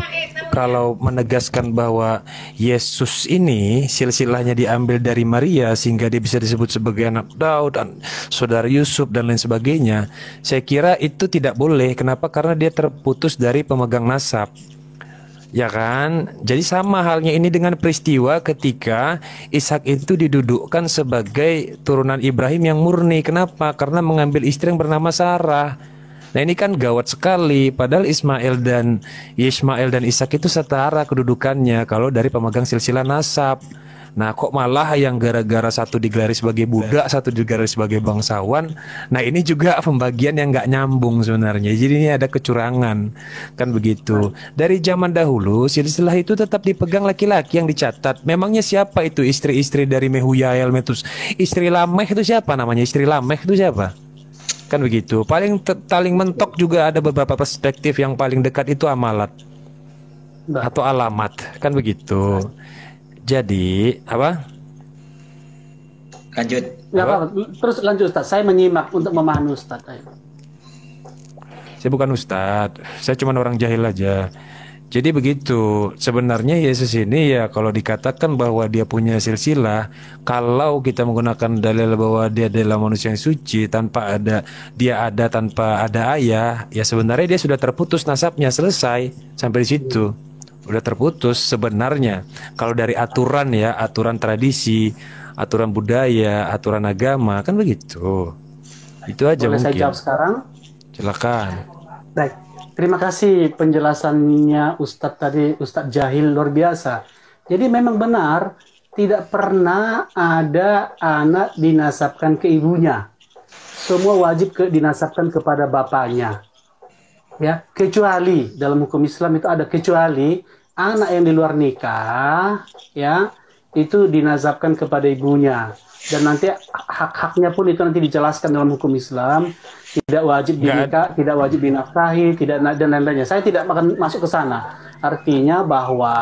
kalau menegaskan bahwa Yesus ini silsilahnya diambil dari Maria sehingga dia bisa disebut sebagai anak Daud dan saudara Yusuf dan lain sebagainya, saya kira itu tidak boleh. Kenapa? Karena dia terputus dari pemegang nasab. Ya kan? Jadi sama halnya ini dengan peristiwa ketika Ishak itu didudukkan sebagai turunan Ibrahim yang murni. Kenapa? Karena mengambil istri yang bernama Sarah. Nah, ini kan gawat sekali. Padahal Ismail dan Ishak itu setara kedudukannya kalau dari pemegang silsilah nasab. Nah, kok malah yang gara-gara satu digelari sebagai budak, satu digelari sebagai bangsawan. Nah, ini juga pembagian yang nggak nyambung sebenarnya. Jadi ini ada kecurangan, kan begitu. Dari zaman dahulu, silsilah itu tetap dipegang laki-laki yang dicatat. Memangnya siapa itu istri-istri dari Mehuyael Metus? Istri Lameh itu siapa namanya? Istri Lameh itu siapa? Kan begitu. Paling mentok juga ada beberapa perspektif yang paling dekat itu amalat atau alamat, kan begitu. Jadi apa? Lanjut. Nggak apa-apa. Terus lanjut Ustaz. Saya menyimak untuk memahami Ustaz. Ayo. Saya bukan ustadz, saya cuma orang jahil aja. Jadi begitu. Sebenarnya Yesus ini ya kalau dikatakan bahwa dia punya silsilah, kalau kita menggunakan dalil bahwa dia adalah manusia yang suci tanpa ada ayah, ya sebenarnya dia sudah terputus nasabnya, selesai sampai di situ. Udah terputus sebenarnya. Kalau dari aturan ya, aturan tradisi, aturan budaya, aturan agama, kan begitu. Itu aja. Boleh mungkin. saya jawab sekarang? Silakan. Baik. Terima kasih penjelasannya Ustadz tadi, Ustadz Jahil luar biasa. Jadi memang benar, tidak pernah ada anak dinasabkan ke ibunya. Semua wajib dinasabkan kepada bapaknya. Ya, kecuali dalam hukum Islam itu ada kecuali anak yang di luar nikah, ya, itu dinasabkan kepada ibunya. Dan nanti hak-haknya pun itu nanti dijelaskan dalam hukum Islam, tidak wajib dinikah, tidak wajib dinafkahi, tidak dan lain-lainnya. Saya tidak akan masuk ke sana. Artinya bahwa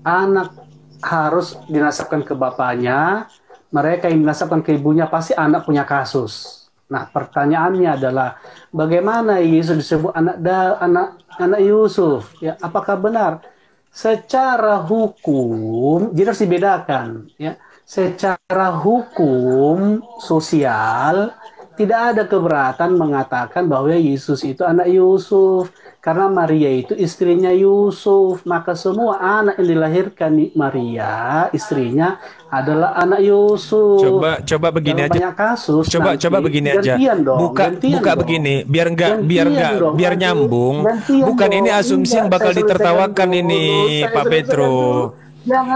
anak harus dinasabkan ke bapaknya, mereka yang dinasabkan ke ibunya pasti anak punya kasus. Nah, pertanyaannya adalah bagaimana Yesus disebut anak Yusuf? Ya, apakah benar? Secara hukum, jadi harus dibedakan. Ya, secara hukum sosial tidak ada keberatan mengatakan bahwa Yesus itu anak Yusuf. Karena Maria itu istrinya Yusuf, maka semua anak yang dilahirkan Maria, istrinya adalah anak Yusuf. Coba begini dalam aja. Banyak kasus. Coba begini aja. Buka begini, biar nyambung. Bukan ini asumsi yang bakal ditertawakan ini, Pak Petro.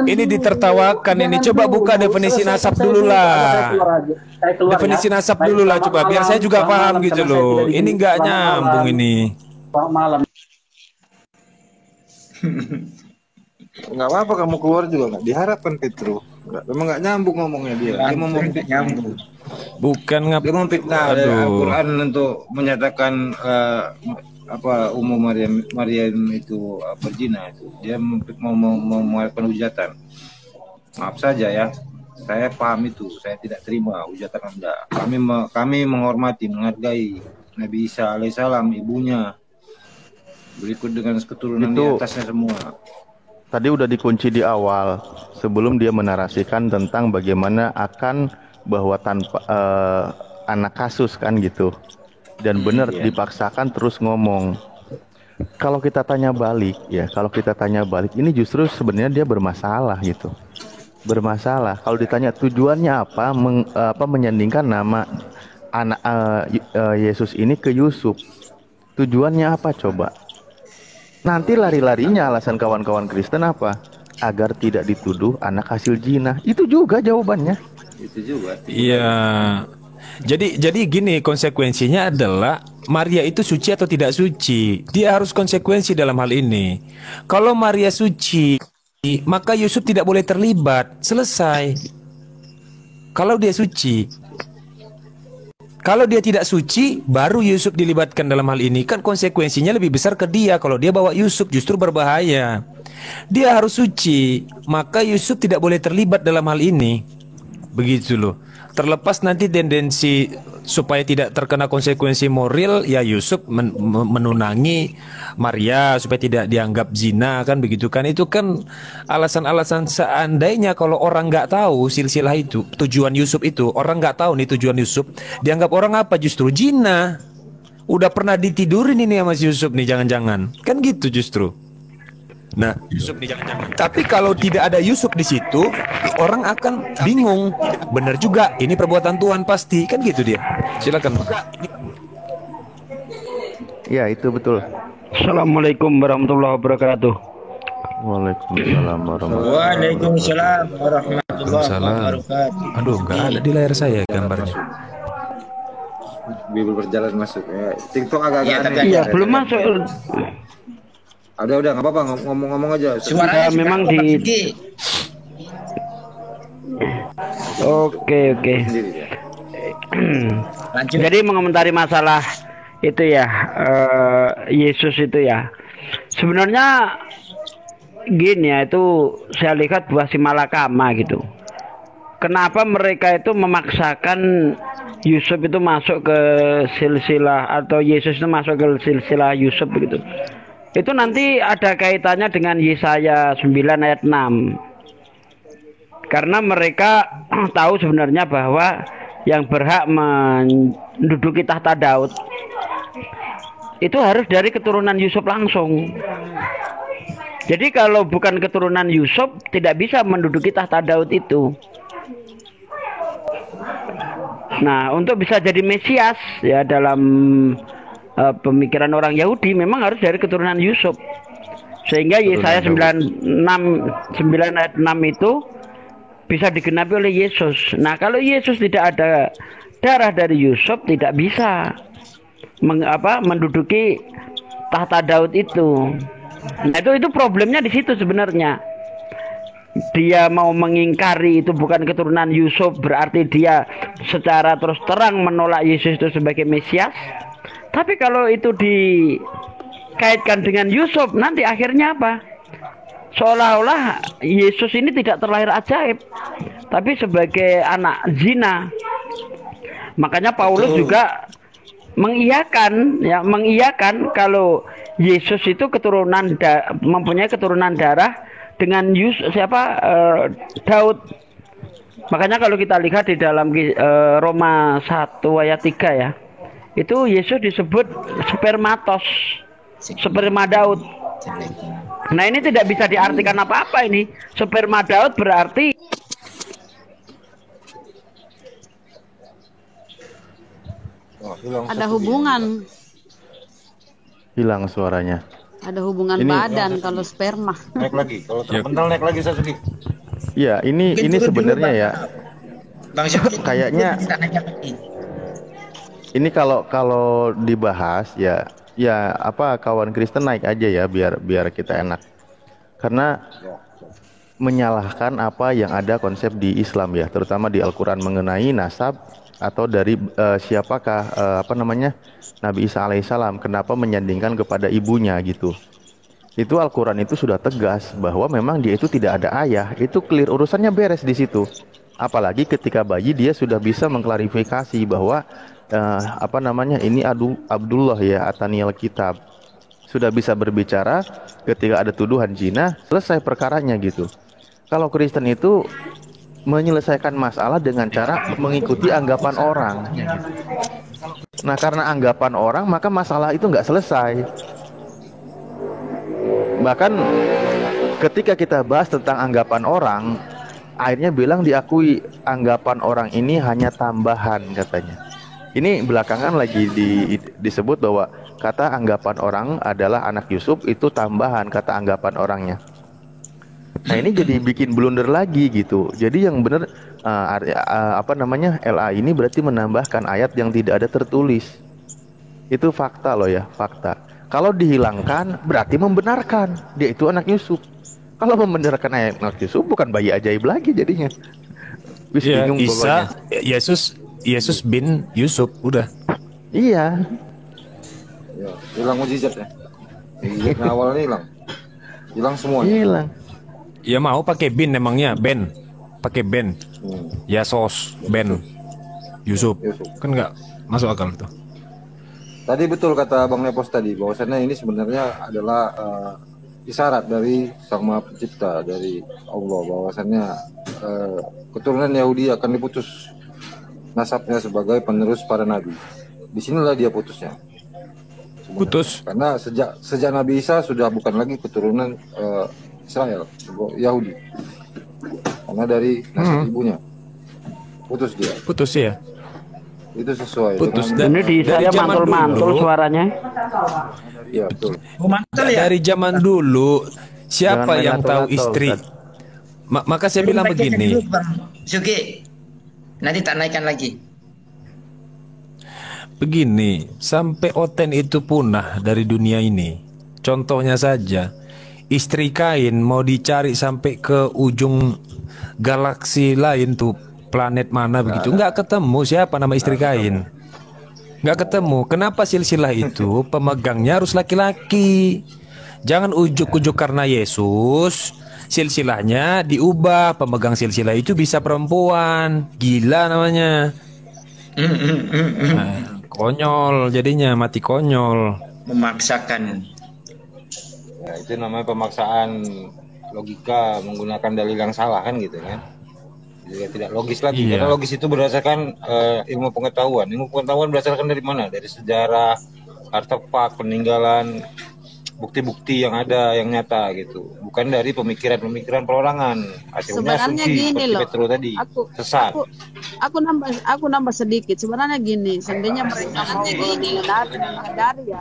Ini ditertawakan ini. Coba buka definisi nasab dulu lah. Definisi nasab dulu lah, coba biar saya juga paham gitu loh. Ini nggak nyambung ini. Malam. Nggak apa-apa kamu keluar juga nggak diharapkan Petro. Memang nggak nyambung ngomongnya dia. Dia mau nyambung. Bukan dia memfitnah Al-Quran untuk menyatakan umum Maryam itu berzina itu. Dia mau mengeluarkan hujatan. Maaf saja ya. Saya paham itu. Saya tidak terima hujatan Anda. Kami menghormati, menghargai Nabi Isa alaihissalam, ibunya. Berikut dengan keturunan itu, di atasnya semua. Tadi udah dikunci di awal sebelum dia menarasikan tentang bagaimana akan bahwa tanpa anak kasus kan gitu. Dan benar dipaksakan terus ngomong. Kalau kita tanya balik ini justru sebenarnya dia bermasalah gitu. Bermasalah. Kalau ditanya tujuannya apa menyandingkan nama anak Yesus ini ke Yusuf. Tujuannya apa coba? Nanti lari-larinya alasan kawan-kawan Kristen apa? Agar tidak dituduh anak hasil zina. Itu juga jawabannya. Itu juga. Iya. Jadi gini, konsekuensinya adalah Maria itu suci atau tidak suci. Dia harus konsekuensi dalam hal ini. Kalau Maria suci, maka Yusuf tidak boleh terlibat. Selesai. Kalau dia suci. Kalau dia tidak suci, baru Yusuf dilibatkan dalam hal ini. Kan konsekuensinya lebih besar ke dia. Kalau dia bawa Yusuf justru berbahaya. Dia harus suci, maka Yusuf tidak boleh terlibat dalam hal ini. Begitu loh. Terlepas nanti tendensi supaya tidak terkena konsekuensi moral, ya Yusuf menunangi Maria supaya tidak dianggap zina, kan begitu kan. Itu kan alasan-alasan seandainya kalau orang nggak tahu silsilah itu, tujuan Yusuf itu, orang nggak tahu nih tujuan Yusuf, dianggap orang apa, justru zina. Udah pernah ditidurin ini sama si Yusuf nih, jangan-jangan kan gitu justru. Nah, Yusuf nih jangan-jangan. Tapi kalau tidak ada Yusuf di situ, orang akan bingung. Benar juga, ini perbuatan Tuhan pasti, kan gitu dia. Silakan. Ya, itu betul. Assalamualaikum warahmatullahi wabarakatuh. Waalaikumsalam warahmatullahi wabarakatuh. Waalaikumsalam warahmatullahi Waalaikumsalam. Aduh, nggak ada di layar saya gambarnya. Bible berjalan masuk ya. TikTok agak-agak aneh. Iya, belum masuk. Udah nggak apa-apa, ngomong-ngomong aja. Suaranya memang di. Oke. Lanjut. Jadi mengomentari masalah itu ya, Yesus itu ya. Sebenarnya gini ya, itu saya lihat buah simalakama gitu. Kenapa mereka itu memaksakan Yusuf itu masuk ke silsilah, atau Yesus itu masuk ke silsilah Yusuf begitu? Itu nanti ada kaitannya dengan Yesaya 9 ayat 6. Karena mereka tahu sebenarnya bahwa yang berhak menduduki tahta Daud itu harus dari keturunan Yusuf langsung. Jadi kalau bukan keturunan Yusuf, tidak bisa menduduki tahta Daud itu. Nah, untuk bisa jadi Mesias ya dalam pemikiran orang Yahudi memang harus dari keturunan Yusuf. Sehingga Yesaya 9 ayat 6 itu bisa digenapi oleh Yesus. Nah, kalau Yesus tidak ada darah dari Yusuf, tidak bisa menduduki tahta Daud itu. Nah, itu problemnya di situ sebenarnya. Dia mau mengingkari itu bukan keturunan Yusuf, berarti dia secara terus terang menolak Yesus itu sebagai Mesias. Tapi kalau itu dikaitkan dengan Yusuf, nanti akhirnya apa? Seolah-olah Yesus ini tidak terlahir ajaib, tapi sebagai anak zina. Makanya Paulus juga mengiyakan kalau Yesus itu mempunyai keturunan darah dengan Daud. Makanya kalau kita lihat di dalam Roma 1 ayat 3 ya, itu Yesus disebut spermatos, sperma Daud. Nah, ini tidak bisa diartikan apa-apa ini. Sperma Daud berarti ada hubungan. Hilang suaranya. Ada hubungan badan kalau sperma. Naik lagi, kalau terpental naik lagi Sasuke. Ya, ini sebenarnya ya. Bang Syafri, kayaknya ini kalau dibahas ya kawan Kristen naik aja ya biar kita enak. Karena menyalahkan apa yang ada konsep di Islam ya, terutama di Al-Qur'an mengenai nasab atau dari siapakah Nabi Isa alaihissalam, kenapa menyandingkan kepada ibunya gitu. Itu Al-Qur'an itu sudah tegas bahwa memang dia itu tidak ada ayah, itu clear, urusannya beres di situ. Apalagi ketika bayi dia sudah bisa mengklarifikasi bahwa ini Abdullah ya, Ataniyal Kitab. Sudah bisa berbicara ketika ada tuduhan zina, selesai perkaranya gitu. Kalau Kristen itu menyelesaikan masalah dengan cara mengikuti anggapan orang. Nah, karena anggapan orang, maka masalah itu nggak selesai. Bahkan ketika kita bahas tentang anggapan orang, akhirnya bilang diakui anggapan orang ini hanya tambahan katanya. Ini belakangan lagi disebut bahwa kata anggapan orang adalah anak Yusuf itu tambahan kata anggapan orangnya. Nah, ini jadi bikin blunder lagi gitu. Jadi yang benar LA ini berarti menambahkan ayat yang tidak ada tertulis. Itu fakta loh ya, fakta. Kalau dihilangkan berarti membenarkan dia itu anak Yusuf. Kalau membenarkan anak Yusuf bukan bayi ajaib lagi jadinya. Ya, Isa, Yesus bin Yusuf, udah. Iya. Ya, hilang mujizat ya. Mujizatnya awalnya hilang semuanya. Hilang. Ya mau pakai bin emangnya, Ben. Pakai Ben. Yasos, Ben. Yusuf. Kan nggak masuk akal itu. Tadi betul kata Bang Nepos tadi, bahwasannya ini sebenarnya adalah isyarat dari Sang Maha Pencipta, dari Allah, bahwasannya keturunan Yahudi akan diputus nasabnya sebagai penerus para nabi. Disinilah dia putusnya. Putus. Karena sejak Nabi Isa sudah bukan lagi keturunan Israel, Yahudi. Karena dari nasab ibunya. Putus dia. Putus ya. Itu sesuai. Putus ini di saya mantul-mantul suaranya. Iya, betul. Mantul ya. Dari zaman dulu siapa Jangan yang tahu lato-lato, istri? Ustaz. Maka saya bilang begini. Dulu, Bang Suki. Nanti tak naikkan lagi. Begini, sampai Oten itu punah dari dunia ini. Contohnya saja, istri Kain mau dicari sampai ke ujung galaksi lain tuh, planet mana begitu, nggak ketemu siapa nama istri Kain. Nggak ketemu. Kenapa silsilah itu pemegangnya harus laki-laki? Jangan ujuk-ujuk karena Yesus silsilahnya diubah, pemegang silsilah itu bisa perempuan. Gila namanya. Nah, konyol jadinya, mati konyol. Memaksakan. Ya, itu namanya pemaksaan logika menggunakan dalil yang salah kan gitu kan. Juga tidak logis lagi. Iya. Karena logis itu berdasarkan ilmu pengetahuan. Ilmu pengetahuan berdasarkan dari mana? Dari sejarah, artefak, peninggalan, bukti-bukti yang ada, yang nyata gitu. Bukan dari pemikiran-pemikiran perorangan. Hasilnya Sebenarnya asumsi gini seperti loh. Petro tadi. Sesat. Aku nambah sedikit. Sebenarnya gini, seandainya mereka mau menyadari ya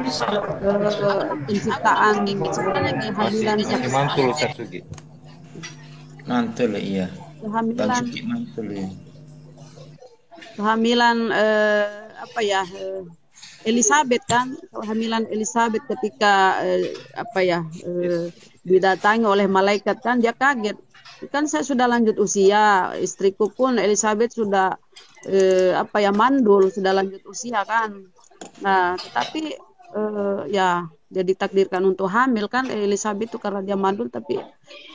penciptaan sebenarnya kehamilan Masih mantul Satsuki. Mantul, iya. Bang kehamilan Suki mantul ya. kehamilan Elizabeth kan, kehamilan Elizabeth ketika didatangi oleh malaikat kan dia kaget. Kan saya sudah lanjut usia, istriku pun Elizabeth sudah mandul, sudah lanjut usia kan. Nah, tetapi ya dia ditakdirkan untuk hamil kan Elizabeth itu karena dia mandul, tapi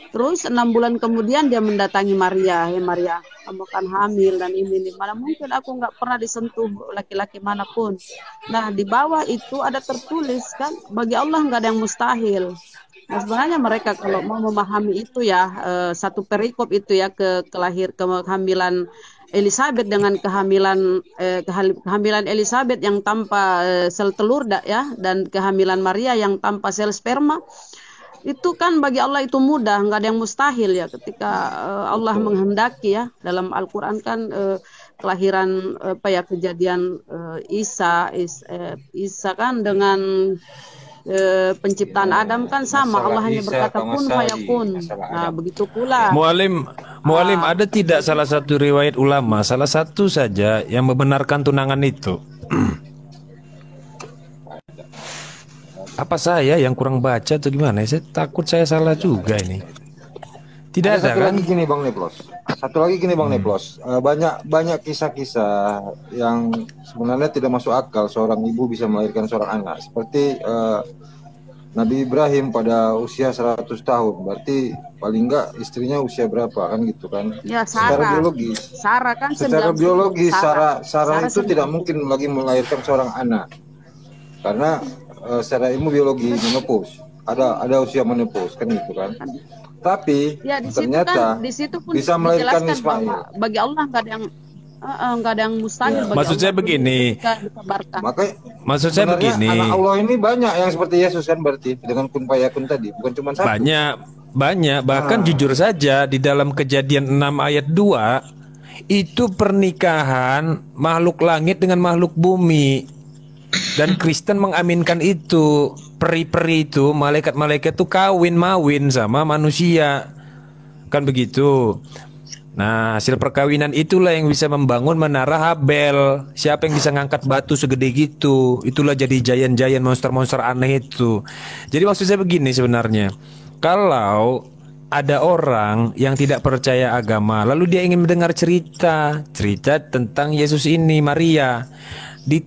terus 6 bulan kemudian dia mendatangi Maria, Maria, kamu kan hamil dan ini. Mana mungkin aku nggak pernah disentuh laki-laki manapun. Nah, di bawah itu ada tertulis kan, bagi Allah nggak ada yang mustahil. Nah, sebenarnya mereka kalau mau memahami itu ya, satu perikop itu ya, kehamilan Elizabeth dengan kehamilan Elizabeth yang tanpa sel telur ya, dan kehamilan Maria yang tanpa sel sperma. Itu kan bagi Allah itu mudah, nggak ada yang mustahil ya ketika Allah menghendaki ya. Dalam Al-Quran kan kelahiran kejadian Isa kan dengan penciptaan Adam kan sama, Allah hanya berkata kun fayakun. Nah, begitu pula. Mualim, ada tidak salah satu riwayat ulama, salah satu saja yang membenarkan tunangan itu? Apa saya yang kurang baca atau gimana? Saya takut saya salah juga ini. Tidak ada satu kan? lagi gini Bang Neplos. Satu lagi gini Bang Neplos. Banyak kisah-kisah yang sebenarnya tidak masuk akal seorang ibu bisa melahirkan seorang anak. Seperti Nabi Ibrahim pada usia 100 tahun. Berarti paling enggak istrinya usia berapa kan gitu kan? Ya, secara biologis. Sarah kan secara biologis Sarah itu 90. tidak mungkin lagi melahirkan seorang anak. Karena secara ilmu biologi menopause. Ada usia menopause kan gitu kan. Tapi ya, ternyata di situ pun bisa melahirkan Ismail. Bagi Allah nggak ada yang mustahil. Bagi Maksud saya Allah begini. Makanya Maksud saya begini. anak Allah ini banyak yang seperti Yesus kan, berarti dengan kun fayakun tadi, bukan cuma satu. Banyak bahkan jujur saja di dalam Kejadian 6 ayat 2 itu pernikahan makhluk langit dengan makhluk bumi. Dan Kristen mengaminkan itu. Peri-peri itu, malaikat-malaikat itu kawin-mawin sama manusia. Kan begitu. Nah, hasil perkawinan itulah yang bisa membangun menara Habel. Siapa yang bisa ngangkat batu segede gitu? Itulah jadi giant-giant, monster-monster aneh itu. Jadi maksud saya begini sebenarnya. Kalau ada orang yang tidak percaya agama, lalu dia ingin mendengar cerita tentang Yesus ini, Maria.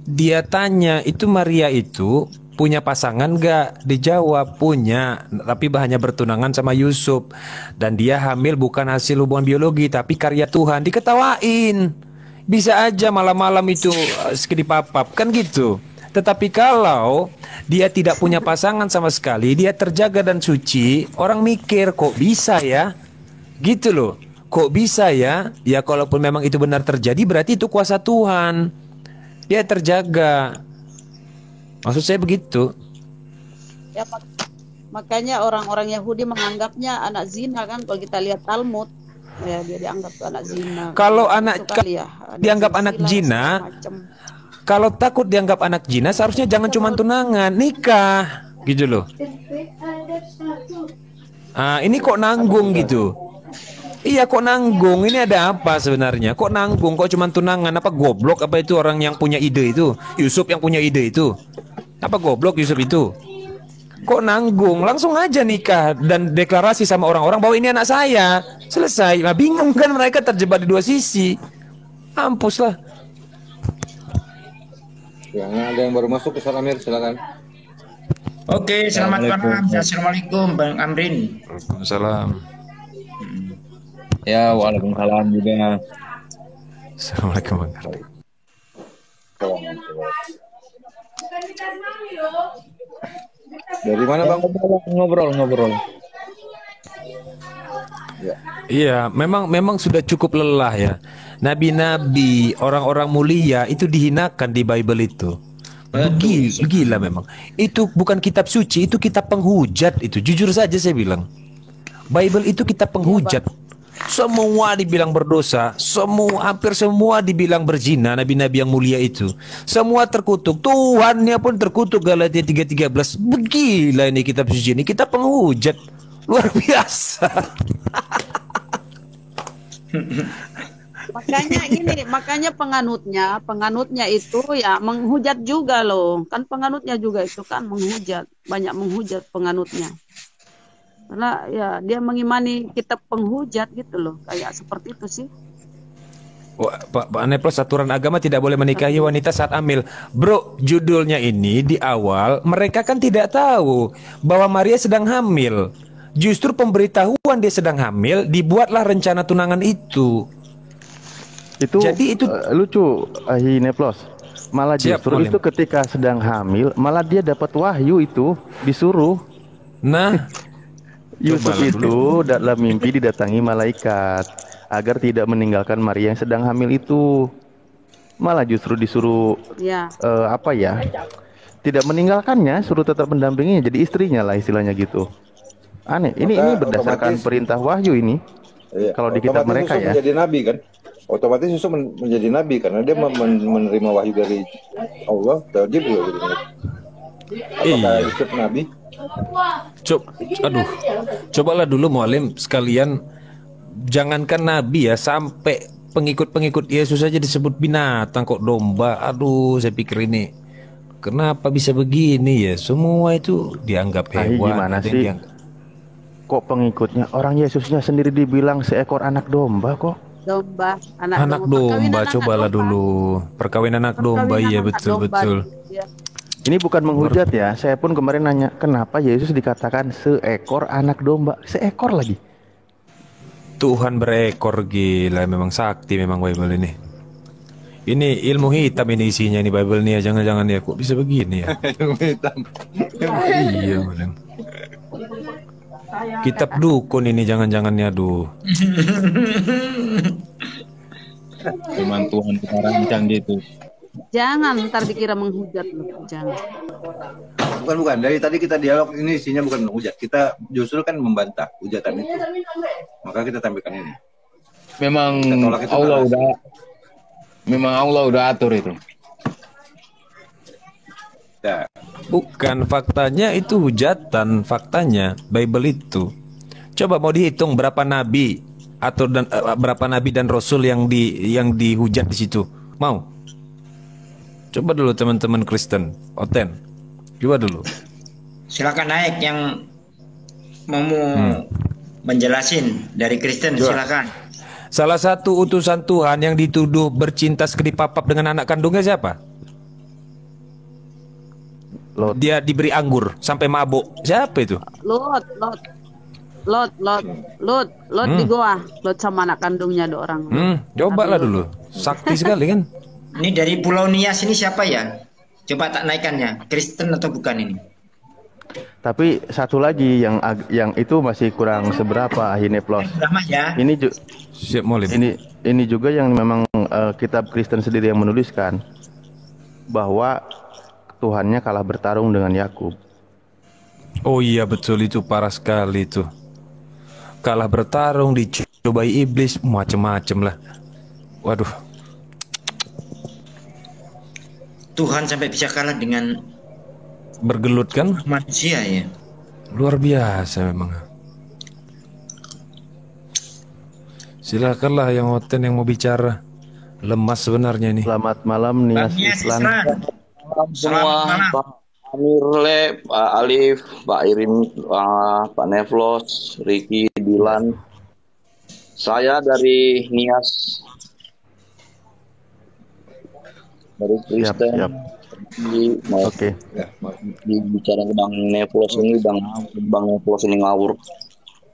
Dia tanya, itu Maria itu punya pasangan gak? Dijawab punya, tapi hanya bertunangan sama Yusuf. Dan dia hamil bukan hasil hubungan biologi, tapi karya Tuhan. Diketawain. Bisa aja malam-malam itu dipapap, kan gitu. Tetapi kalau dia tidak punya pasangan sama sekali, dia terjaga dan suci, orang mikir kok bisa ya? Gitu loh. Kok bisa ya? Ya kalaupun memang itu benar terjadi, berarti itu kuasa Tuhan. Dia terjaga. Maksud saya begitu. Ya, makanya orang-orang Yahudi menganggapnya anak zina kan, kalau kita lihat Talmud ya dia dianggap anak zina. Kalau dianggap anak zina, kalau takut dianggap anak zina seharusnya jangan cuma tunangan, nikah gitu loh. Ini kok nanggung gitu. Iya, kok nanggung? Ini ada apa sebenarnya? Kok nanggung? Kok cuma tunangan? Apa goblok? Apa itu orang yang punya ide itu? Yusuf yang punya ide itu? Apa goblok Yusuf itu? Kok nanggung? Langsung aja nikah dan deklarasi sama orang-orang bahwa ini anak saya. Selesai. Nah, bingung kan mereka terjebak di dua sisi. Mampus lah. Ya, ada yang baru masuk, Ustaz Amir, silakan. Oke, selamat malam. Assalamualaikum Bang Amrin. Waalaikumsalam. Ya, waalaikumsalam juga. Assalamualaikum Bang Kardi. Dari mana Bang? Ngobrol. Ya. Iya, memang sudah cukup lelah ya. Nabi-nabi, orang-orang mulia itu dihinakan di Bible itu. Gila memang. Itu bukan kitab suci, itu kitab penghujat itu. Jujur saja saya bilang. Bible itu kitab penghujat. Semua dibilang berdosa, hampir semua dibilang berzina, nabi-nabi yang mulia itu. Semua terkutuk, Tuhannya pun terkutuk. Galatia 3:13. Begila ini kitab suci ini, kitab penghujat. Luar biasa. Makanya penganutnya itu ya menghujat juga loh. Kan penganutnya juga itu kan menghujat, banyak menghujat penganutnya. Karena ya dia mengimani kitab penghujat gitu loh, kayak seperti itu sih. Pak Neplos, aturan agama tidak boleh menikahi wanita saat hamil. Bro, judulnya ini di awal mereka kan tidak tahu bahwa Maria sedang hamil. Justru pemberitahuan dia sedang hamil, dibuatlah rencana tunangan itu. Jadi itu lucu, Neplos. Malah justru itu ketika sedang hamil, malah dia dapat wahyu itu, disuruh. Nah, Yusuf itu dalam mimpi didatangi malaikat agar tidak meninggalkan Maria yang sedang hamil itu. Malah justru disuruh tidak meninggalkannya, suruh tetap mendampinginya, jadi istrinya lah istilahnya gitu. Aneh. Ini berdasarkan perintah wahyu ini. Iya, kalau di kitab mereka Yusuf ya. Menjadi nabi kan? Otomatis Yusuf menjadi nabi karena dia menerima wahyu dari Allah, dari Jibril gitu. Apakah Yusuf nabi? Cobalah dulu mualim sekalian, jangankan nabi ya, sampai pengikut-pengikut Yesus saja disebut binatang kok, domba. Aduh, saya pikir ini kenapa bisa begini ya? Semua itu dianggap hewan. Gimana sih? Kok pengikutnya orang Yesusnya sendiri dibilang seekor anak domba kok? Anak domba. Cobalah dulu perkawinan anak domba. Iya, betul. Ya. Ini bukan menghujat ya. Saya pun kemarin nanya, kenapa Yesus dikatakan seekor anak domba? Seekor lagi. Tuhan berekor, gila. Memang sakti memang Bible ini. Ini ilmu hitam ini isinya ini Bible nih ya. Jangan-jangan ya, kok bisa begini ya? Ilmu hitam. Iya, Bang. Kitab dukun ini jangan-jangannya, aduh. Cuman Tuhan kita rancang gitu. Jangan ntar dikira menghujat loh, jangan. Bukan. Dari tadi kita dialog ini isinya bukan menghujat. Kita justru kan membantah hujatan itu. Maka kita tampilkan ini. Memang Allah udah atur itu. Ya. Bukan, faktanya itu hujatan, faktanya Bible itu. Coba mau dihitung berapa nabi berapa nabi dan rasul yang dihujat di situ. Mau? Coba dulu teman-teman Kristen, Oten. Coba dulu. Silakan naik yang mau menjelasin dari Kristen, silakan. Salah satu utusan Tuhan yang dituduh bercinta sekedip-papap dengan anak kandungnya siapa? Dia diberi anggur sampai mabuk. Siapa itu? Lot di goa. Lot sama anak kandungnya ada orang. Cobalah dulu. Sakti sekali kan? Ini dari Pulau Nias ini siapa ya? Coba tak naikkannya. Kristen atau bukan ini? Tapi satu lagi yang itu masih kurang seberapa, Hineplos. Ya. Ini juga yang memang kitab Kristen sendiri yang menuliskan bahwa Tuhannya kalah bertarung dengan Yakub. Oh iya, betul, itu parah sekali itu. Kalah bertarung, dicobai iblis, macam-macam lah. Waduh. Tuhan sampai bisa kalah dengan bergelut kan? Manusia ya. Luar biasa memang. Silakanlah yang Oten yang mau bicara. Lemas sebenarnya ini. Selamat malam Nias Islan. Malam semua, Pak Amirle, Pak Alif, Pak Irim, Pak Neflos, Ricky, Dilan. Saya dari Nias, dari Kristen. Siap. Oke. Bicara Bang Neflos ini, Bang Neflos ini ngawur.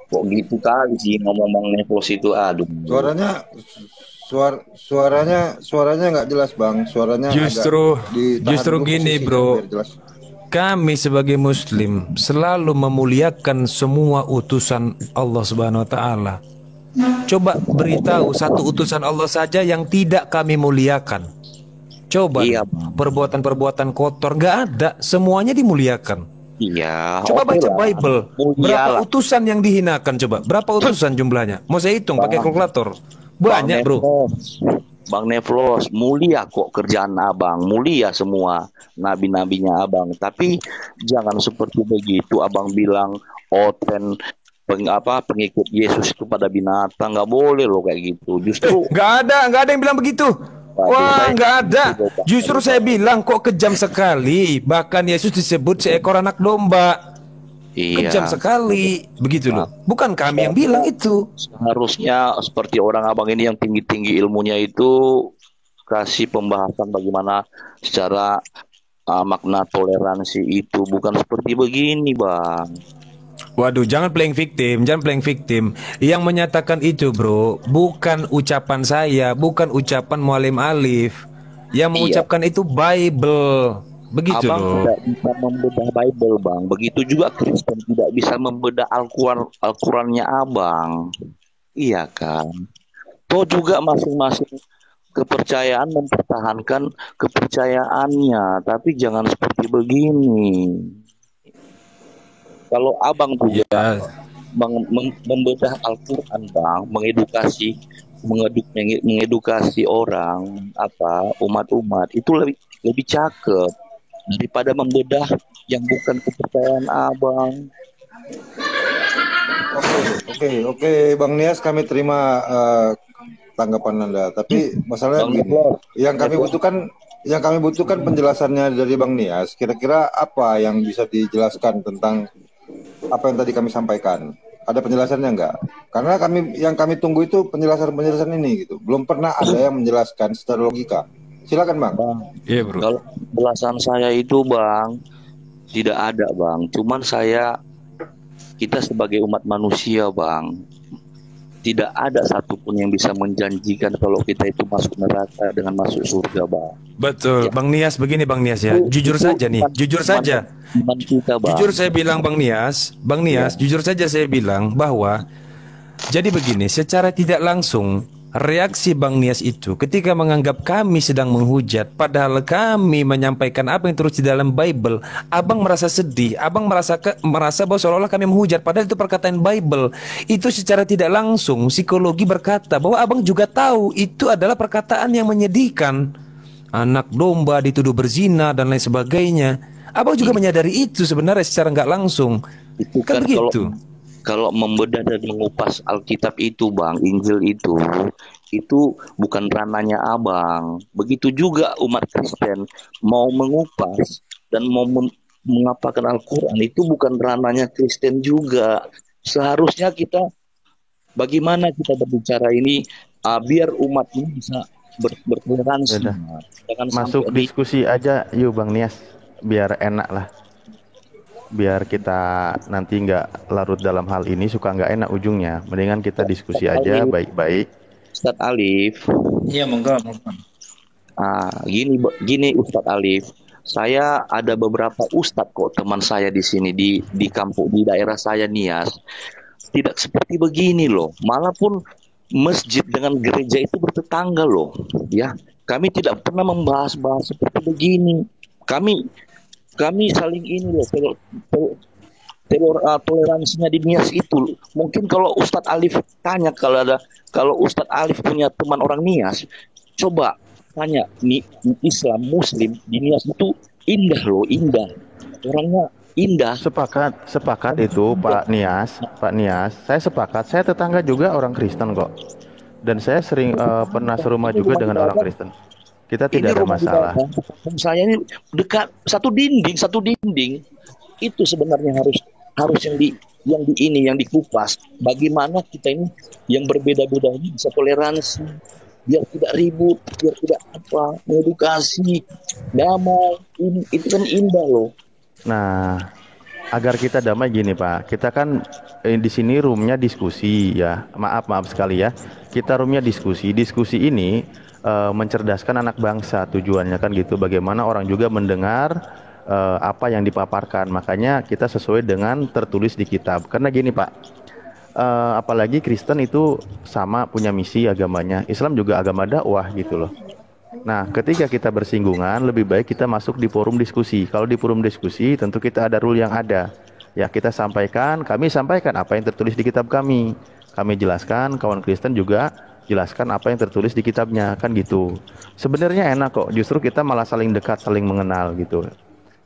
Kok gitu kali sih ngomong Bang Neflos itu, aduh. Suaranya nggak jelas Bang. Suaranya justru gini bro. Kami sebagai Muslim selalu memuliakan semua utusan Allah Subhanahu Wa Taala. Coba beritahu satu utusan Allah saja yang tidak kami muliakan. Coba perbuatan-perbuatan kotor nggak ada, semuanya dimuliakan. Iya. Coba baca Bible. Berapa utusan yang dihinakan coba? Berapa utusan jumlahnya? Mau saya hitung pakai kalkulator. Banyak bro. Bang Neflos, mulia kok kerjaan abang, mulia semua nabi-nabinya abang. Tapi jangan seperti begitu abang bilang Oten pengikut Yesus itu pada binatang, nggak boleh loh kayak gitu. Justru nggak ada yang bilang begitu. Wah, nggak ada. Justru saya bilang kok kejam sekali. Bahkan Yesus disebut seekor anak domba. Iya. Kejam sekali, begitu loh. Bukan kami yang bilang itu. Harusnya seperti orang abang ini yang tinggi-tinggi ilmunya itu kasih pembahasan bagaimana secara makna toleransi itu, bukan seperti begini, Bang. Waduh, jangan playing victim. Yang menyatakan itu, bro, bukan ucapan saya, bukan ucapan Mualim Alif. Yang mengucapkan itu Bible. Begitu abang loh. tidak bisa membedah Bible, Bang. Begitu juga Kristen tidak bisa membedah Al-Qurannya abang. Iya kan? Toh juga masing-masing kepercayaan mempertahankan kepercayaannya, tapi jangan seperti begini. Kalau abang juga membedah Al-Quran, Bang, mengedukasi orang, umat-umat itu lebih cakep daripada membedah yang bukan kepercayaan abang. Oke, Bang Nias, kami terima tanggapan Anda. Tapi masalahnya yang kami butuhkan penjelasannya dari Bang Nias. Kira-kira apa yang bisa dijelaskan tentang apa yang tadi kami sampaikan? Ada penjelasannya enggak? Karena yang kami tunggu itu penjelasan ini gitu. Belum pernah ada yang menjelaskan secara logika. Silakan Bang. Iya bro. Kalau penjelasan saya itu Bang tidak ada Bang. Cuman kita sebagai umat manusia Bang, tidak ada satupun yang bisa menjanjikan kalau kita itu masuk neraka dengan masuk surga Bang. Betul, ya. Bang Nias begini Bang Nias ya. Jujur saja. Jujur saya bilang Bang Nias, jujur saja saya bilang bahwa jadi begini, secara tidak langsung reaksi Bang Nias itu ketika menganggap kami sedang menghujat, padahal kami menyampaikan apa yang terus di dalam Bible, abang merasa sedih, abang merasa bahwa seolah-olah kami menghujat, padahal itu perkataan Bible. Itu secara tidak langsung psikologi berkata bahwa abang juga tahu itu adalah perkataan yang menyedihkan. Anak domba dituduh berzina dan lain sebagainya. Abang juga menyadari itu sebenarnya secara nggak langsung. Itu kan begitu. Kalau membedah dan mengupas Alkitab itu Bang, Injil itu bukan ranahnya abang. Begitu juga umat Kristen mau mengupas dan mau mengapakan Al-Quran itu bukan ranahnya Kristen juga. Seharusnya bagaimana kita berbicara ini biar umat ini bisa bertoleransi. Masuk diskusi aja yuk Bang Nias, biar enak lah. Biar kita nanti nggak larut dalam hal ini, suka nggak enak ujungnya. Mendingan kita diskusi aja baik-baik. Ustadz Alif. Iya, monggo. Gini Ustadz Alif. Saya ada beberapa ustadz kok teman saya di sini di kampung di daerah saya Nias. Tidak seperti begini loh. Malah pun masjid dengan gereja itu bertetangga loh. Ya, kami tidak pernah membahas-bahas seperti begini. Kami saling ini loh, toleransinya di Nias itu. Mungkin kalau Ustadz Alif tanya, kalau Ustadz Alif punya teman orang Nias, coba tanya, Islam Muslim di Nias itu indah loh, indah. Orangnya indah. Sepakat itu Pak Nias. Saya sepakat. Saya tetangga juga orang Kristen kok. Dan saya sering pernah serumah juga dengan orang Kristen. Kita Ini tidak ada rumah masalah. ibadah. Saya ini dekat satu dinding. Itu sebenarnya harus yang dikupas. Bagaimana kita ini yang berbeda-beda ini bisa toleransi, biar tidak ribut, biar tidak mengedukasi, damai. Itu kan indah loh. Nah, agar kita damai gini Pak, kita kan di sini roomnya diskusi ya. Maaf sekali ya. Kita roomnya diskusi. Diskusi ini mencerdaskan anak bangsa tujuannya kan gitu. Bagaimana orang juga mendengar apa yang dipaparkan. Makanya kita sesuai dengan tertulis di kitab. Karena gini Pak, apalagi Kristen itu sama punya misi agamanya. Islam juga agama dakwah gitu loh. Nah, ketika kita bersinggungan, lebih baik kita masuk di forum diskusi. Kalau di forum diskusi, tentu kita ada rule yang ada. Ya, kita sampaikan, kami sampaikan apa yang tertulis di kitab kami. Kami jelaskan, kawan Kristen juga jelaskan apa yang tertulis di kitabnya, kan gitu. Sebenarnya enak kok, justru kita malah saling dekat, saling mengenal gitu.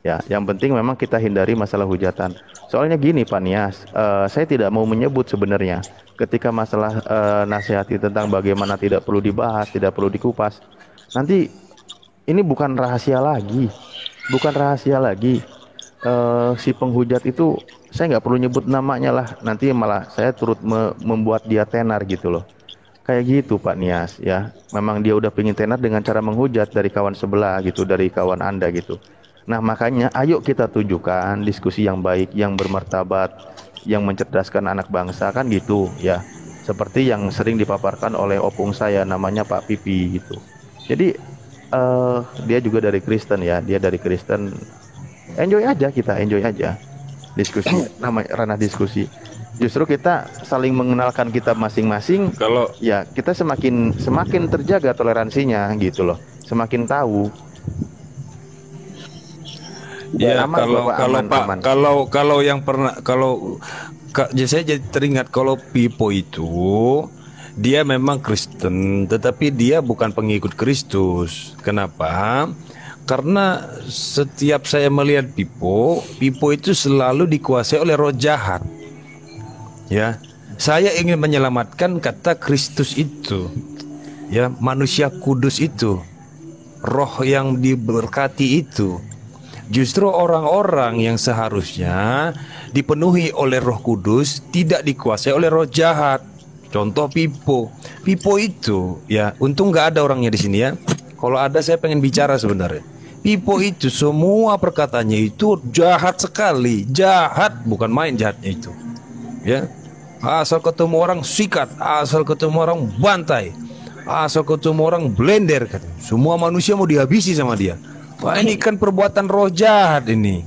Ya, yang penting memang kita hindari masalah hujatan. Soalnya gini Pak Nias, saya tidak mau menyebut sebenarnya ketika masalah nasihati tentang bagaimana tidak perlu dibahas, tidak perlu dikupas. Nanti ini bukan rahasia lagi. Si penghujat itu saya nggak perlu nyebut namanya lah. Nanti malah saya turut membuat dia tenar gitu loh. Kayak gitu Pak Nias ya. Memang dia udah pengen tenar dengan cara menghujat dari kawan sebelah gitu, dari kawan Anda gitu. Nah makanya ayo kita tunjukkan diskusi yang baik, yang bermartabat, yang mencerdaskan anak bangsa kan gitu ya. Seperti yang sering dipaparkan oleh opung saya namanya Pak Pipi gitu. Jadi dia juga dari Kristen ya, dia dari Kristen. Enjoy aja diskusi, namanya ranah diskusi. Justru kita saling mengenalkan kitab masing-masing. Kalau ya kita semakin terjaga toleransinya gitu loh, semakin tahu. Ya kalau yang pernah saya jadi teringat kalau Pipo itu dia memang Kristen, tetapi dia bukan pengikut Kristus. Kenapa? Karena setiap saya melihat Pipo itu selalu dikuasai oleh roh jahat. Ya, saya ingin menyelamatkan kata Kristus itu, ya, manusia kudus itu, roh yang diberkati itu. Justru orang-orang yang seharusnya dipenuhi oleh Roh Kudus tidak dikuasai oleh roh jahat. Contoh Pipo itu, ya, untung nggak ada orangnya di sini ya. Kalau ada saya pengen bicara sebenarnya. Pipo itu semua perkataannya itu jahat sekali, jahat bukan main jahatnya itu. Ya, asal ketemu orang sikat, asal ketemu orang bantai, asal ketemu orang blender, semua manusia mau dihabisi sama dia. Wah, ini kan perbuatan roh jahat ini.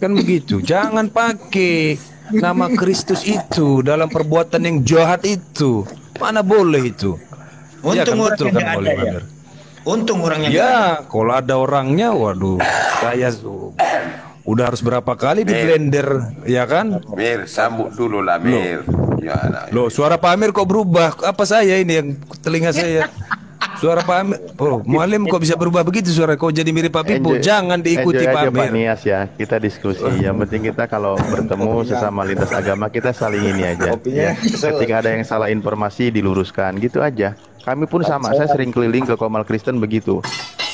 Kan begitu. Jangan pakai nama Kristus itu dalam perbuatan yang jahat itu. Mana boleh itu. Untung ya kan betul kan ada ya. Untung orangnya. Ya, kalau ada orangnya, waduh, saya udah harus berapa kali di blender, ya kan? Mir, sambut dulu lah Mir. Loh, suara Pak Amir kok berubah? Apa saya ini yang telinga saya? Suara Pak Amir, Mualim kok bisa berubah begitu suara? Kok jadi mirip Pak Pipo? Jangan diikuti Pak Amir. Pak Nias ya, kita diskusi. Yang penting kita kalau bertemu sesama lintas agama kita saling ini aja. Ya. Ketika ada yang salah informasi diluruskan, gitu aja. Kami pun sama. Saya sering keliling ke Komal Kristen begitu.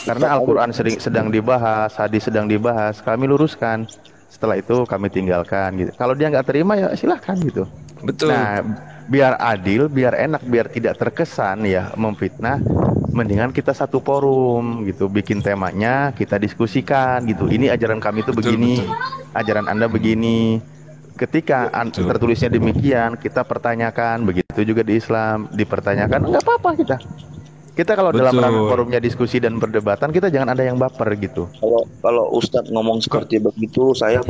Karena Al-Quran sedang dibahas, hadis sedang dibahas, kami luruskan. Setelah itu kami tinggalkan. Gitu. Kalau dia nggak terima ya silahkan gitu. Betul. Nah, biar adil, biar enak, biar tidak terkesan ya memfitnah. Mendingan kita satu forum gitu, bikin temanya, kita diskusikan gitu. Ini ajaran kami itu begini, ajaran Anda begini. Ketika tertulisnya demikian, kita pertanyakan. Begitu juga di Islam, dipertanyakan, nggak apa-apa kita. Kita kalau dalam ranah forumnya diskusi dan perdebatan, kita jangan ada yang baper gitu. Kalau Ustadz ngomong seperti begitu, saya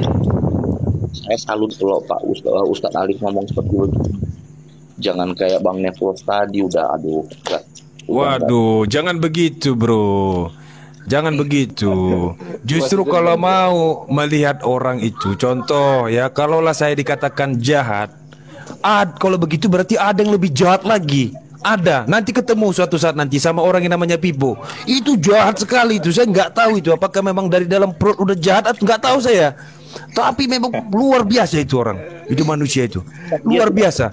salut kalau Pak Ustadz Alif ngomong seperti begitu. Jangan kayak Bang Nevos tadi udah aduh. Waduh, jangan begitu bro. Jangan begitu. Justru kalau mau melihat orang itu, contoh ya, kalaulah saya dikatakan jahat, kalau begitu berarti ada yang lebih jahat lagi. Ada, nanti ketemu suatu saat nanti sama orang yang namanya Pipo. Itu jahat sekali itu, saya nggak tahu itu apakah memang dari dalam perut udah jahat atau nggak tahu saya. Tapi memang luar biasa itu orang, itu manusia itu luar biasa.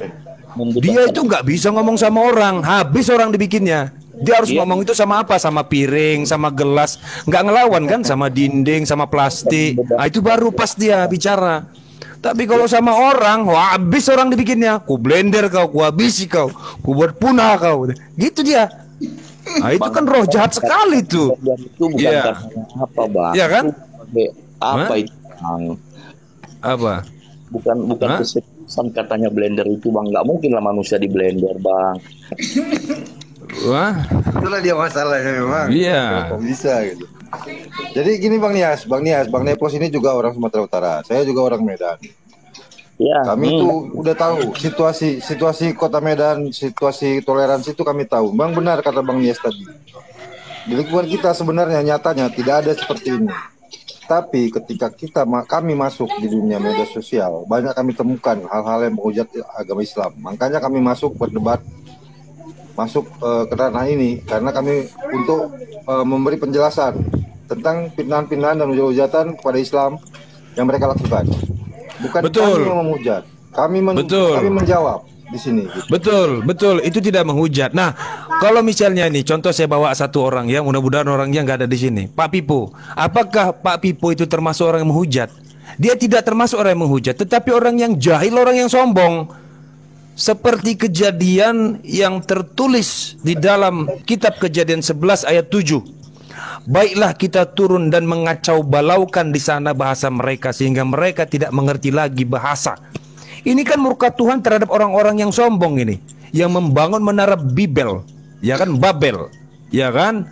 Dia itu nggak bisa ngomong sama orang, habis orang dibikinnya. Dia harus ngomong itu sama apa? Sama piring, sama gelas. Nggak ngelawan kan? Sama dinding, sama plastik. Nah, itu baru pas dia bicara. Tapi kalau sama orang, wah habis orang dibikinnya. Ku blender kau, ku habisi kau, ku buat punah kau. Gitu dia. Nah, itu kan roh jahat sekali tuh. Itu bukan apa, Bang? Iya kan? Apa itu, Bang? Apa? Bukan keseriusan katanya blender itu, Bang. Nggak mungkin lah manusia di blender, Bang. Wah, itulah dia masalahnya memang. Iya. Kok bisa gitu. Jadi gini Bang Nias, Bang Nepos ini juga orang Sumatera Utara. Saya juga orang Medan. Ya. Kami tuh udah tahu situasi Kota Medan, situasi toleransi itu kami tahu. Bang benar kata Bang Nias tadi. Di lingkungan kita sebenarnya nyatanya tidak ada seperti ini. Tapi ketika kami masuk di dunia media sosial, banyak kami temukan hal-hal yang menghujat agama Islam. Makanya kami masuk berdebat, masuk ke ranah ini karena kami untuk memberi penjelasan tentang pindahan-pindahan dan hujatan kepada Islam yang mereka lakukan. Bukan kami yang menghujat, kami menjawab di sini. Gitu. Betul, itu tidak menghujat. Nah, kalau misalnya nih, contoh saya bawa satu orang ya, mudah-mudahan orangnya nggak ada di sini. Pak Pipo, apakah Pak Pipo itu termasuk orang yang menghujat? Dia tidak termasuk orang yang menghujat, tetapi orang yang jahil, orang yang sombong. Seperti kejadian yang tertulis di dalam kitab Kejadian 11 ayat 7. Baiklah kita turun dan mengacau balaukan di sana bahasa mereka sehingga mereka tidak mengerti lagi bahasa. Ini kan murka Tuhan terhadap orang-orang yang sombong ini, yang membangun menara Babel, ya kan, Babel, ya kan?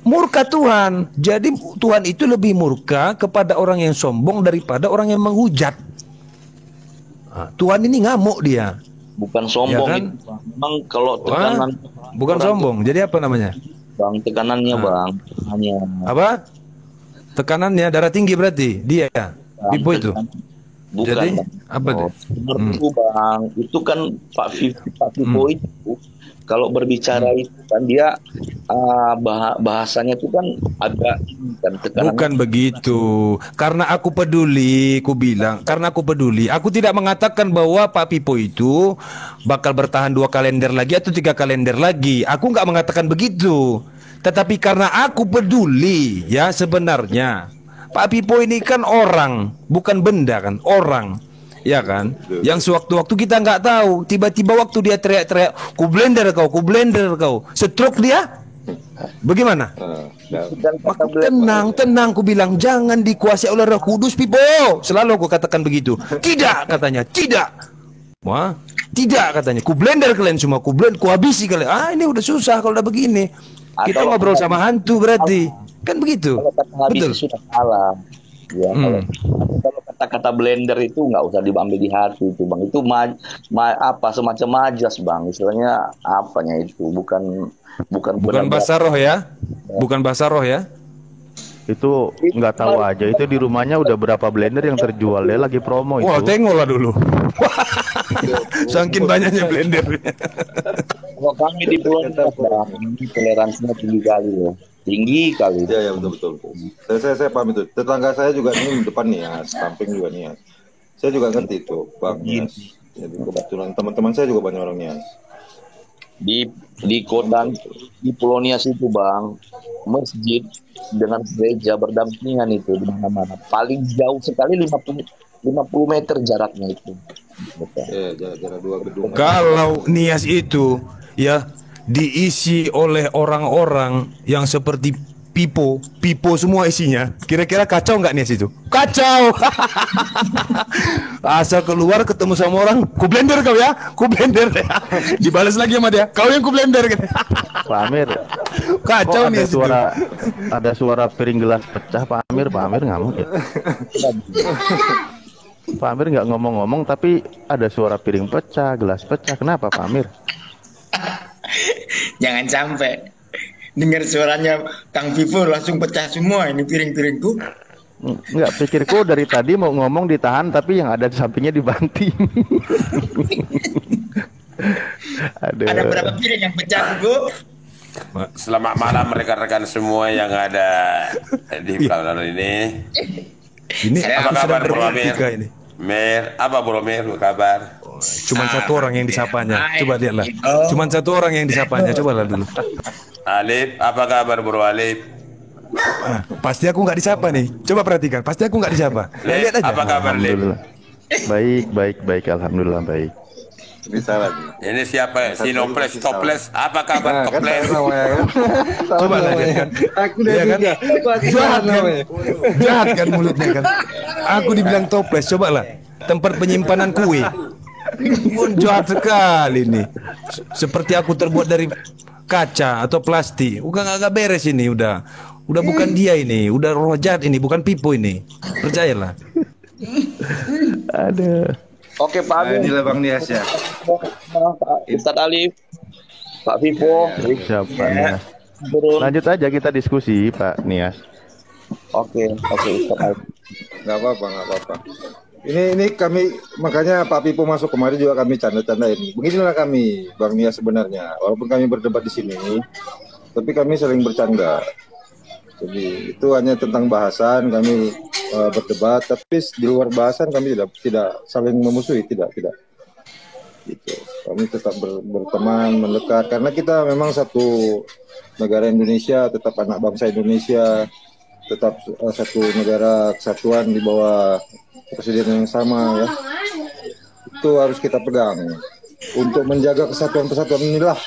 Murka Tuhan. Jadi Tuhan itu lebih murka kepada orang yang sombong daripada orang yang menghujat. Nah, Tuhan ini ngamuk dia. Bukan sombong, ya kan? Itu, Bang. Kalau tekanan bukan sombong. Jadi apa namanya? Bang, tekanannya, Bang. Apa? Tekanannya darah tinggi berarti dia. Pipo itu. Bukan. Jadi Bang. apa tuh? Menurutku, Bang, itu kan Pak Pipo itu kalau berbicara itu kan dia bahasanya itu kan agak kan, bukan begitu. Karena aku peduli, aku bilang, karena aku peduli. Aku tidak mengatakan bahwa Pak Pipo itu bakal bertahan 2 kalender lagi atau 3 kalender lagi. Aku nggak mengatakan begitu. Tetapi karena aku peduli, ya sebenarnya Pak Pipo ini kan orang, bukan benda kan, orang. Ya kan, yang sewaktu-waktu kita nggak tahu, tiba-tiba waktu dia teriak-teriak, ku blender kau, stroke dia, bagaimana? Maka tenang, ku bilang jangan dikuasai oleh Roh Kudus, Pipo. Selalu aku katakan begitu. Tidak katanya, tidak. Wah, tidak katanya. Ku blender kalian semua, ku habisi kalian. Ah, ini udah susah kalau udah begini. Kita ngobrol sama hantu berarti, kan begitu. Betul. Sudah salah. Ya, kalau kata-kata blender itu nggak usah diambil di hati itu, Bang. Itu apa semacam majas, Bang. Istilahnya apanya itu bukan bahasa roh ya. Bukan bahasa roh ya. Itu nggak tahu aja. Itu di rumahnya udah berapa blender yang terjual, dia lagi promo itu. Wah, tengoklah dulu. Saking banyaknya blender. Kalau kami di Pulau toleransinya tinggi kali ya. Tinggi kali. Ya betul. Saya paham itu. Tetangga saya juga ini di depan Nias, samping juga Nias. Saya juga ngerti itu, Bang Nias. Jadi kebetulan teman-teman saya juga banyak orang Nias. Di kota di Pulau Nias itu, Bang, masjid dengan gereja berdampingan itu di mana-mana. Paling jauh sekali 50 meter jaraknya itu. Jarak 2 gedung. Kalau Nias itu ya diisi oleh orang-orang yang seperti Pipo semua isinya. Kira-kira kacau nggak Nias itu? Kacau. Asal keluar ketemu sama orang, ku blender kau ya, ku blender. Dibalas lagi sama dia, kau yang ku blender. Pak Amir, kacau Nias itu. Ada suara piring gelas pecah, Pak Amir ngamuk ya. Pak Amir nggak ngomong-ngomong tapi ada suara piring pecah, gelas pecah. Kenapa Pak Amir? Jangan sampai dengar suaranya Kang Vivo langsung pecah semua ini piring-piringku. Enggak, pikirku dari tadi mau ngomong ditahan tapi yang ada di sampingnya dibanting. Ada berapa piring yang pecah, Bu? Selamat malam rekan-rekan semua yang ada di kanal ini. Ini apa kabar Bro Amir? Mir, apa Bro Amir? Kabar? Cuman satu orang yang disapanya. Coba lihatlah. Cuman satu orang yang disapanya. Cobalah dulu. Alif, apa kabar Bro Alif? Pasti aku nggak disapa nih. Coba perhatikan. Pasti aku nggak disapa. Lihat aja. Apa kabar Lip? Baik, alhamdulillah baik. Ini siapa? Sinoples, Toples. Apa kabar Toples? Coba lihat kan. Aku udah kan? Jahat kan mulutnya kan. Aku dibilang toples. Cobalah. Tempat penyimpanan kue. Jahat sekali nih. Seperti aku terbuat dari kaca atau plastik. Agak beres ini udah bukan dia ini. Udah roh jahat ini, bukan Pipo ini. Percayalah. Ada. Oke Pak Agung. Inilah Bang Nias ya. Ustadz Alif, Pak Vivo. Siapa Nias? Lanjut aja kita diskusi Pak Nias. Oke Ustadz Alif. Nggak apa-apa. Ini kami, makanya Pak Pipo masuk kemarin juga kami canda-candain. Beginilah kami, Bang Nias sebenarnya. Walaupun kami berdebat di sini, tapi kami saling bercanda. Jadi itu hanya tentang bahasan kami berdebat, tapi di luar bahasan kami tidak saling memusuhi, tidak. Gitu. Kami tetap berteman, mendekat, karena kita memang satu negara Indonesia, tetap anak bangsa Indonesia, tetap satu negara kesatuan di bawah presiden yang sama ya. Itu harus kita pegang. Untuk menjaga kesatuan inilah,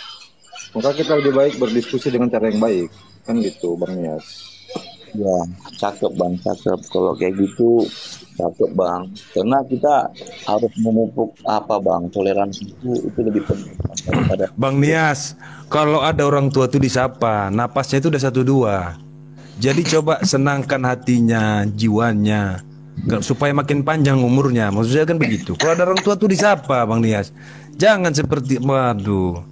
maka kita lebih baik berdiskusi dengan cara yang baik. Kan gitu Bang Nias. Ya, cakep Bang, cakep. Kalau kayak gitu, cakep Bang. Karena kita harus memupuk Bang, toleransi itu lebih penting daripada. Bang Nias, kalau ada orang tua tuh disapa, napasnya itu udah 1-2. Jadi coba senangkan hatinya, jiwanya, supaya makin panjang umurnya. Maksudnya kan begitu. Kalau ada orang tua tuh disapa, Bang Nias, jangan seperti, waduh,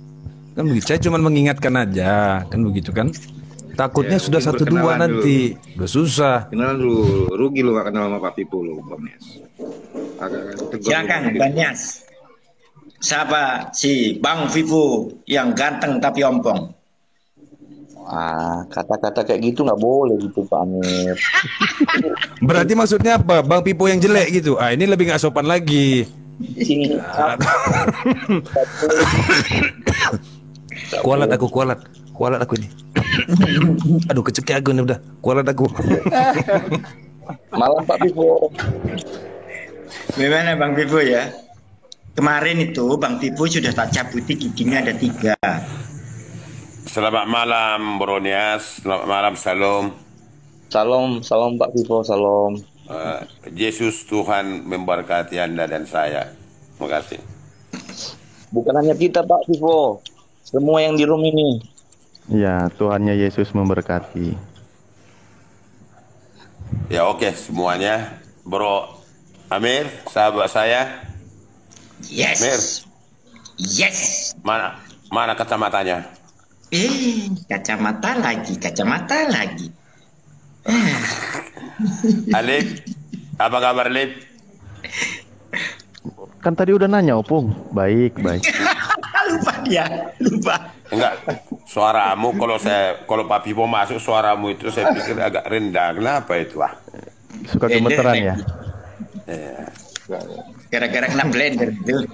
kan begitu. Saya cuma mengingatkan aja, kan begitu kan. Takutnya ya, sudah 1-2 nanti dulu. Udah susah. Kenalan dulu, rugi lu gak kenal sama Pak Pipo lu, Bang Nias. Jangan Bang Nias. Siapa si Bang Vivo yang ganteng tapi ompong? Kata-kata kayak gitu nggak boleh gitu Pak Amir. Berarti maksudnya apa? Bang Pipo yang jelek gitu. Ini lebih nggak sopan lagi. Kualat aku ini. Aduh, kecekik aku nih udah. Kualat aku. Malam Pak Pipo. Gimana Bang Pipo ya? Kemarin itu Bang Pipo sudah tak cabuti giginya ada 3. Selamat malam Bro Nias. Selamat malam, salam. Salam Pak Pipo, salam. Yesus Tuhan memberkati Anda dan saya. Terima kasih. Bukan hanya kita Pak Pipo, semua yang di room ini. Ya, Tuhannya Yesus memberkati. Ya oke, semuanya. Bro Amir, sahabat saya. Yes. Amir. Yes. Mana kacamatanya? Kacamata lagi. Alif, apa kabar Alif? Kan tadi udah nanya Opung. Baik. Lupa. Enggak, suaramu kalau Pak Pipo masuk suaramu itu saya pikir agak rendah. Kenapa itu Suka gemeteran ya? Gara-gara kena blender itu.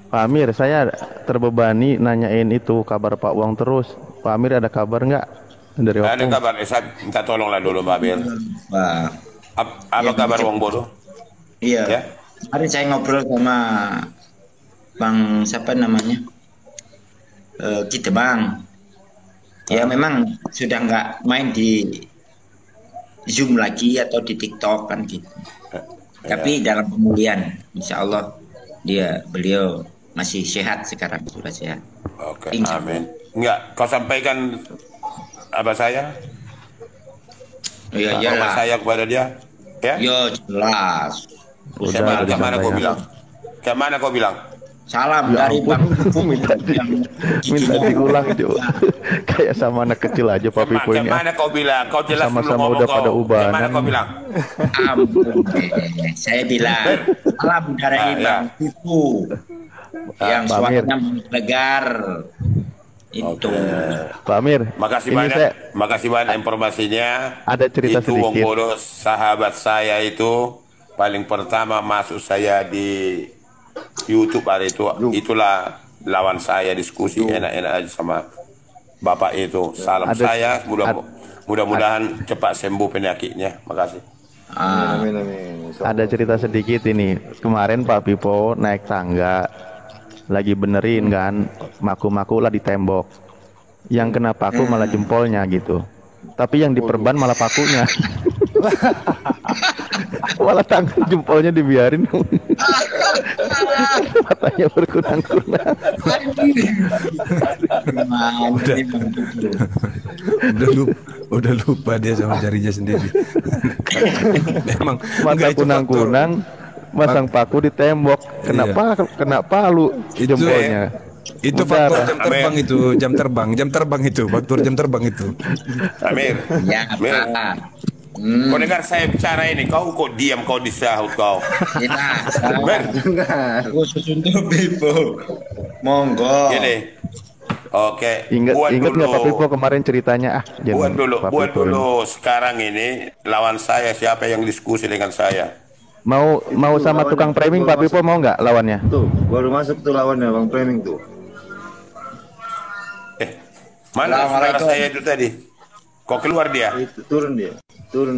Pak Amir, saya terbebani nanyain itu kabar Pak Wong terus. Pak Amir ada kabar nggak dari Opung? Ada kabar, saya minta tolonglah dulu Pak Amir. Apa kabar Wong Bodoh? Iya. Ya? Hari saya ngobrol sama Bang siapa namanya? Kita Bang. Ya memang sudah nggak main di Zoom lagi atau di TikTok kan gitu. Tapi dalam pemulihan, insya Allah beliau masih sehat sekarang, sudah sehat. Oke, amin. Enggak, kau sampaikan apa saya? Iya, apa saya kepada dia? Ya? Yo, jelas. Kemana kau bilang? Salam dari Bang minta diulang juga. Kayak sama anak kecil aja Pak Pipo ini. Kemana kau bilang? Kau jelas sama-sama udah pada ubanan. Kemana kau bilang? Saya bilang salam dari Bang Pipo yang suaranya menggelegar. Itu. Pak Amir. Makasih banyak informasinya. Ada cerita itu sedikit. Wong Bodoh, sahabat saya itu paling pertama masuk saya di YouTube ada itu. Itulah lawan saya diskusi enak-enak aja sama Bapak itu. Salam saya, mudah-mudahan cepat sembuh penyakitnya. Makasih. Amin, amin. Ada cerita sedikit ini. Kemarin Pak Pipo naik tangga, lagi benerin kan, maku-maku lah di tembok. Yang kena paku malah jempolnya gitu. Tapi yang diperban malah pakunya. Malah tangan jempolnya dibiarin. Matanya berkunang-kunang. udah lupa dia sama jarinya sendiri. Memang mata kunang-kunang, masang paku di tembok. Kenapa lu jempolnya? Itu faktor jam terbang itu, jam terbang itu, faktor jam terbang itu. Amir, Amir. Kau dengar saya bicara ini, kau kok diam, kau disahut kau. Khusus untuk Pipo. Monggo. Gini. Oke. Ingat nggak Pak Pipo kemarin ceritanya? Buat dulu. Sekarang ini lawan saya siapa yang diskusi dengan saya? Mau sama tukang framing Pak Pipo mau nggak lawannya? Tuh, baru masuk tuh lawannya Bang Framing tuh. Mana saudara saya itu tadi? Kok keluar dia? Turun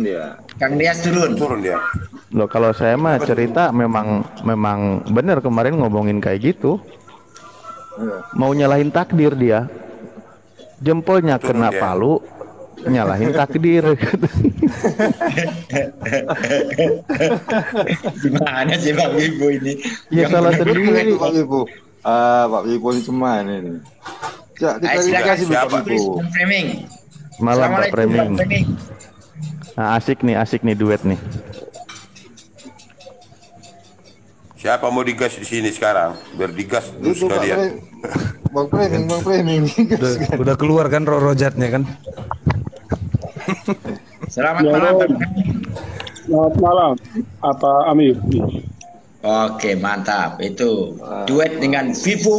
dia. Kang Dias turun dia. Loh kalau saya mah cerita memang benar kemarin ngomongin kayak gitu. Mau nyalahin takdir dia. Jempolnya kena palu, nyalahin takdir. Gimana sih Pak Pipo ini? Ya salah sendiri. Pak Pipo. Pak Pipo ini cuman ini. Kita kasih Pak Pipo. Malam Pak Framing. Nah, asik nih duet nih. Siapa mau digas di sini sekarang? Biar digas itu sekalian. Bang Framing. Udah keluar kan rojatnya kan? Selamat malam. Selamat malam, apa Amir? Oke, mantap. Itu duet dengan Vivo.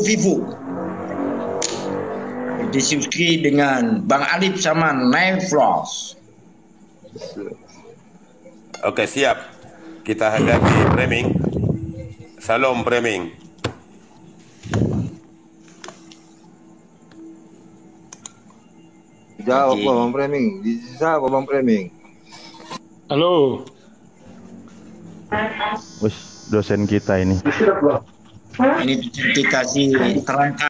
Diskusi dengan Bang Alip sama Naiflos. Oke, siap. Kita hadapi Framing. Salam Framing. Jawab Bang Framing. Dijawab Bang Framing. Halo. Dosen kita ini. Ini dikasih kerangka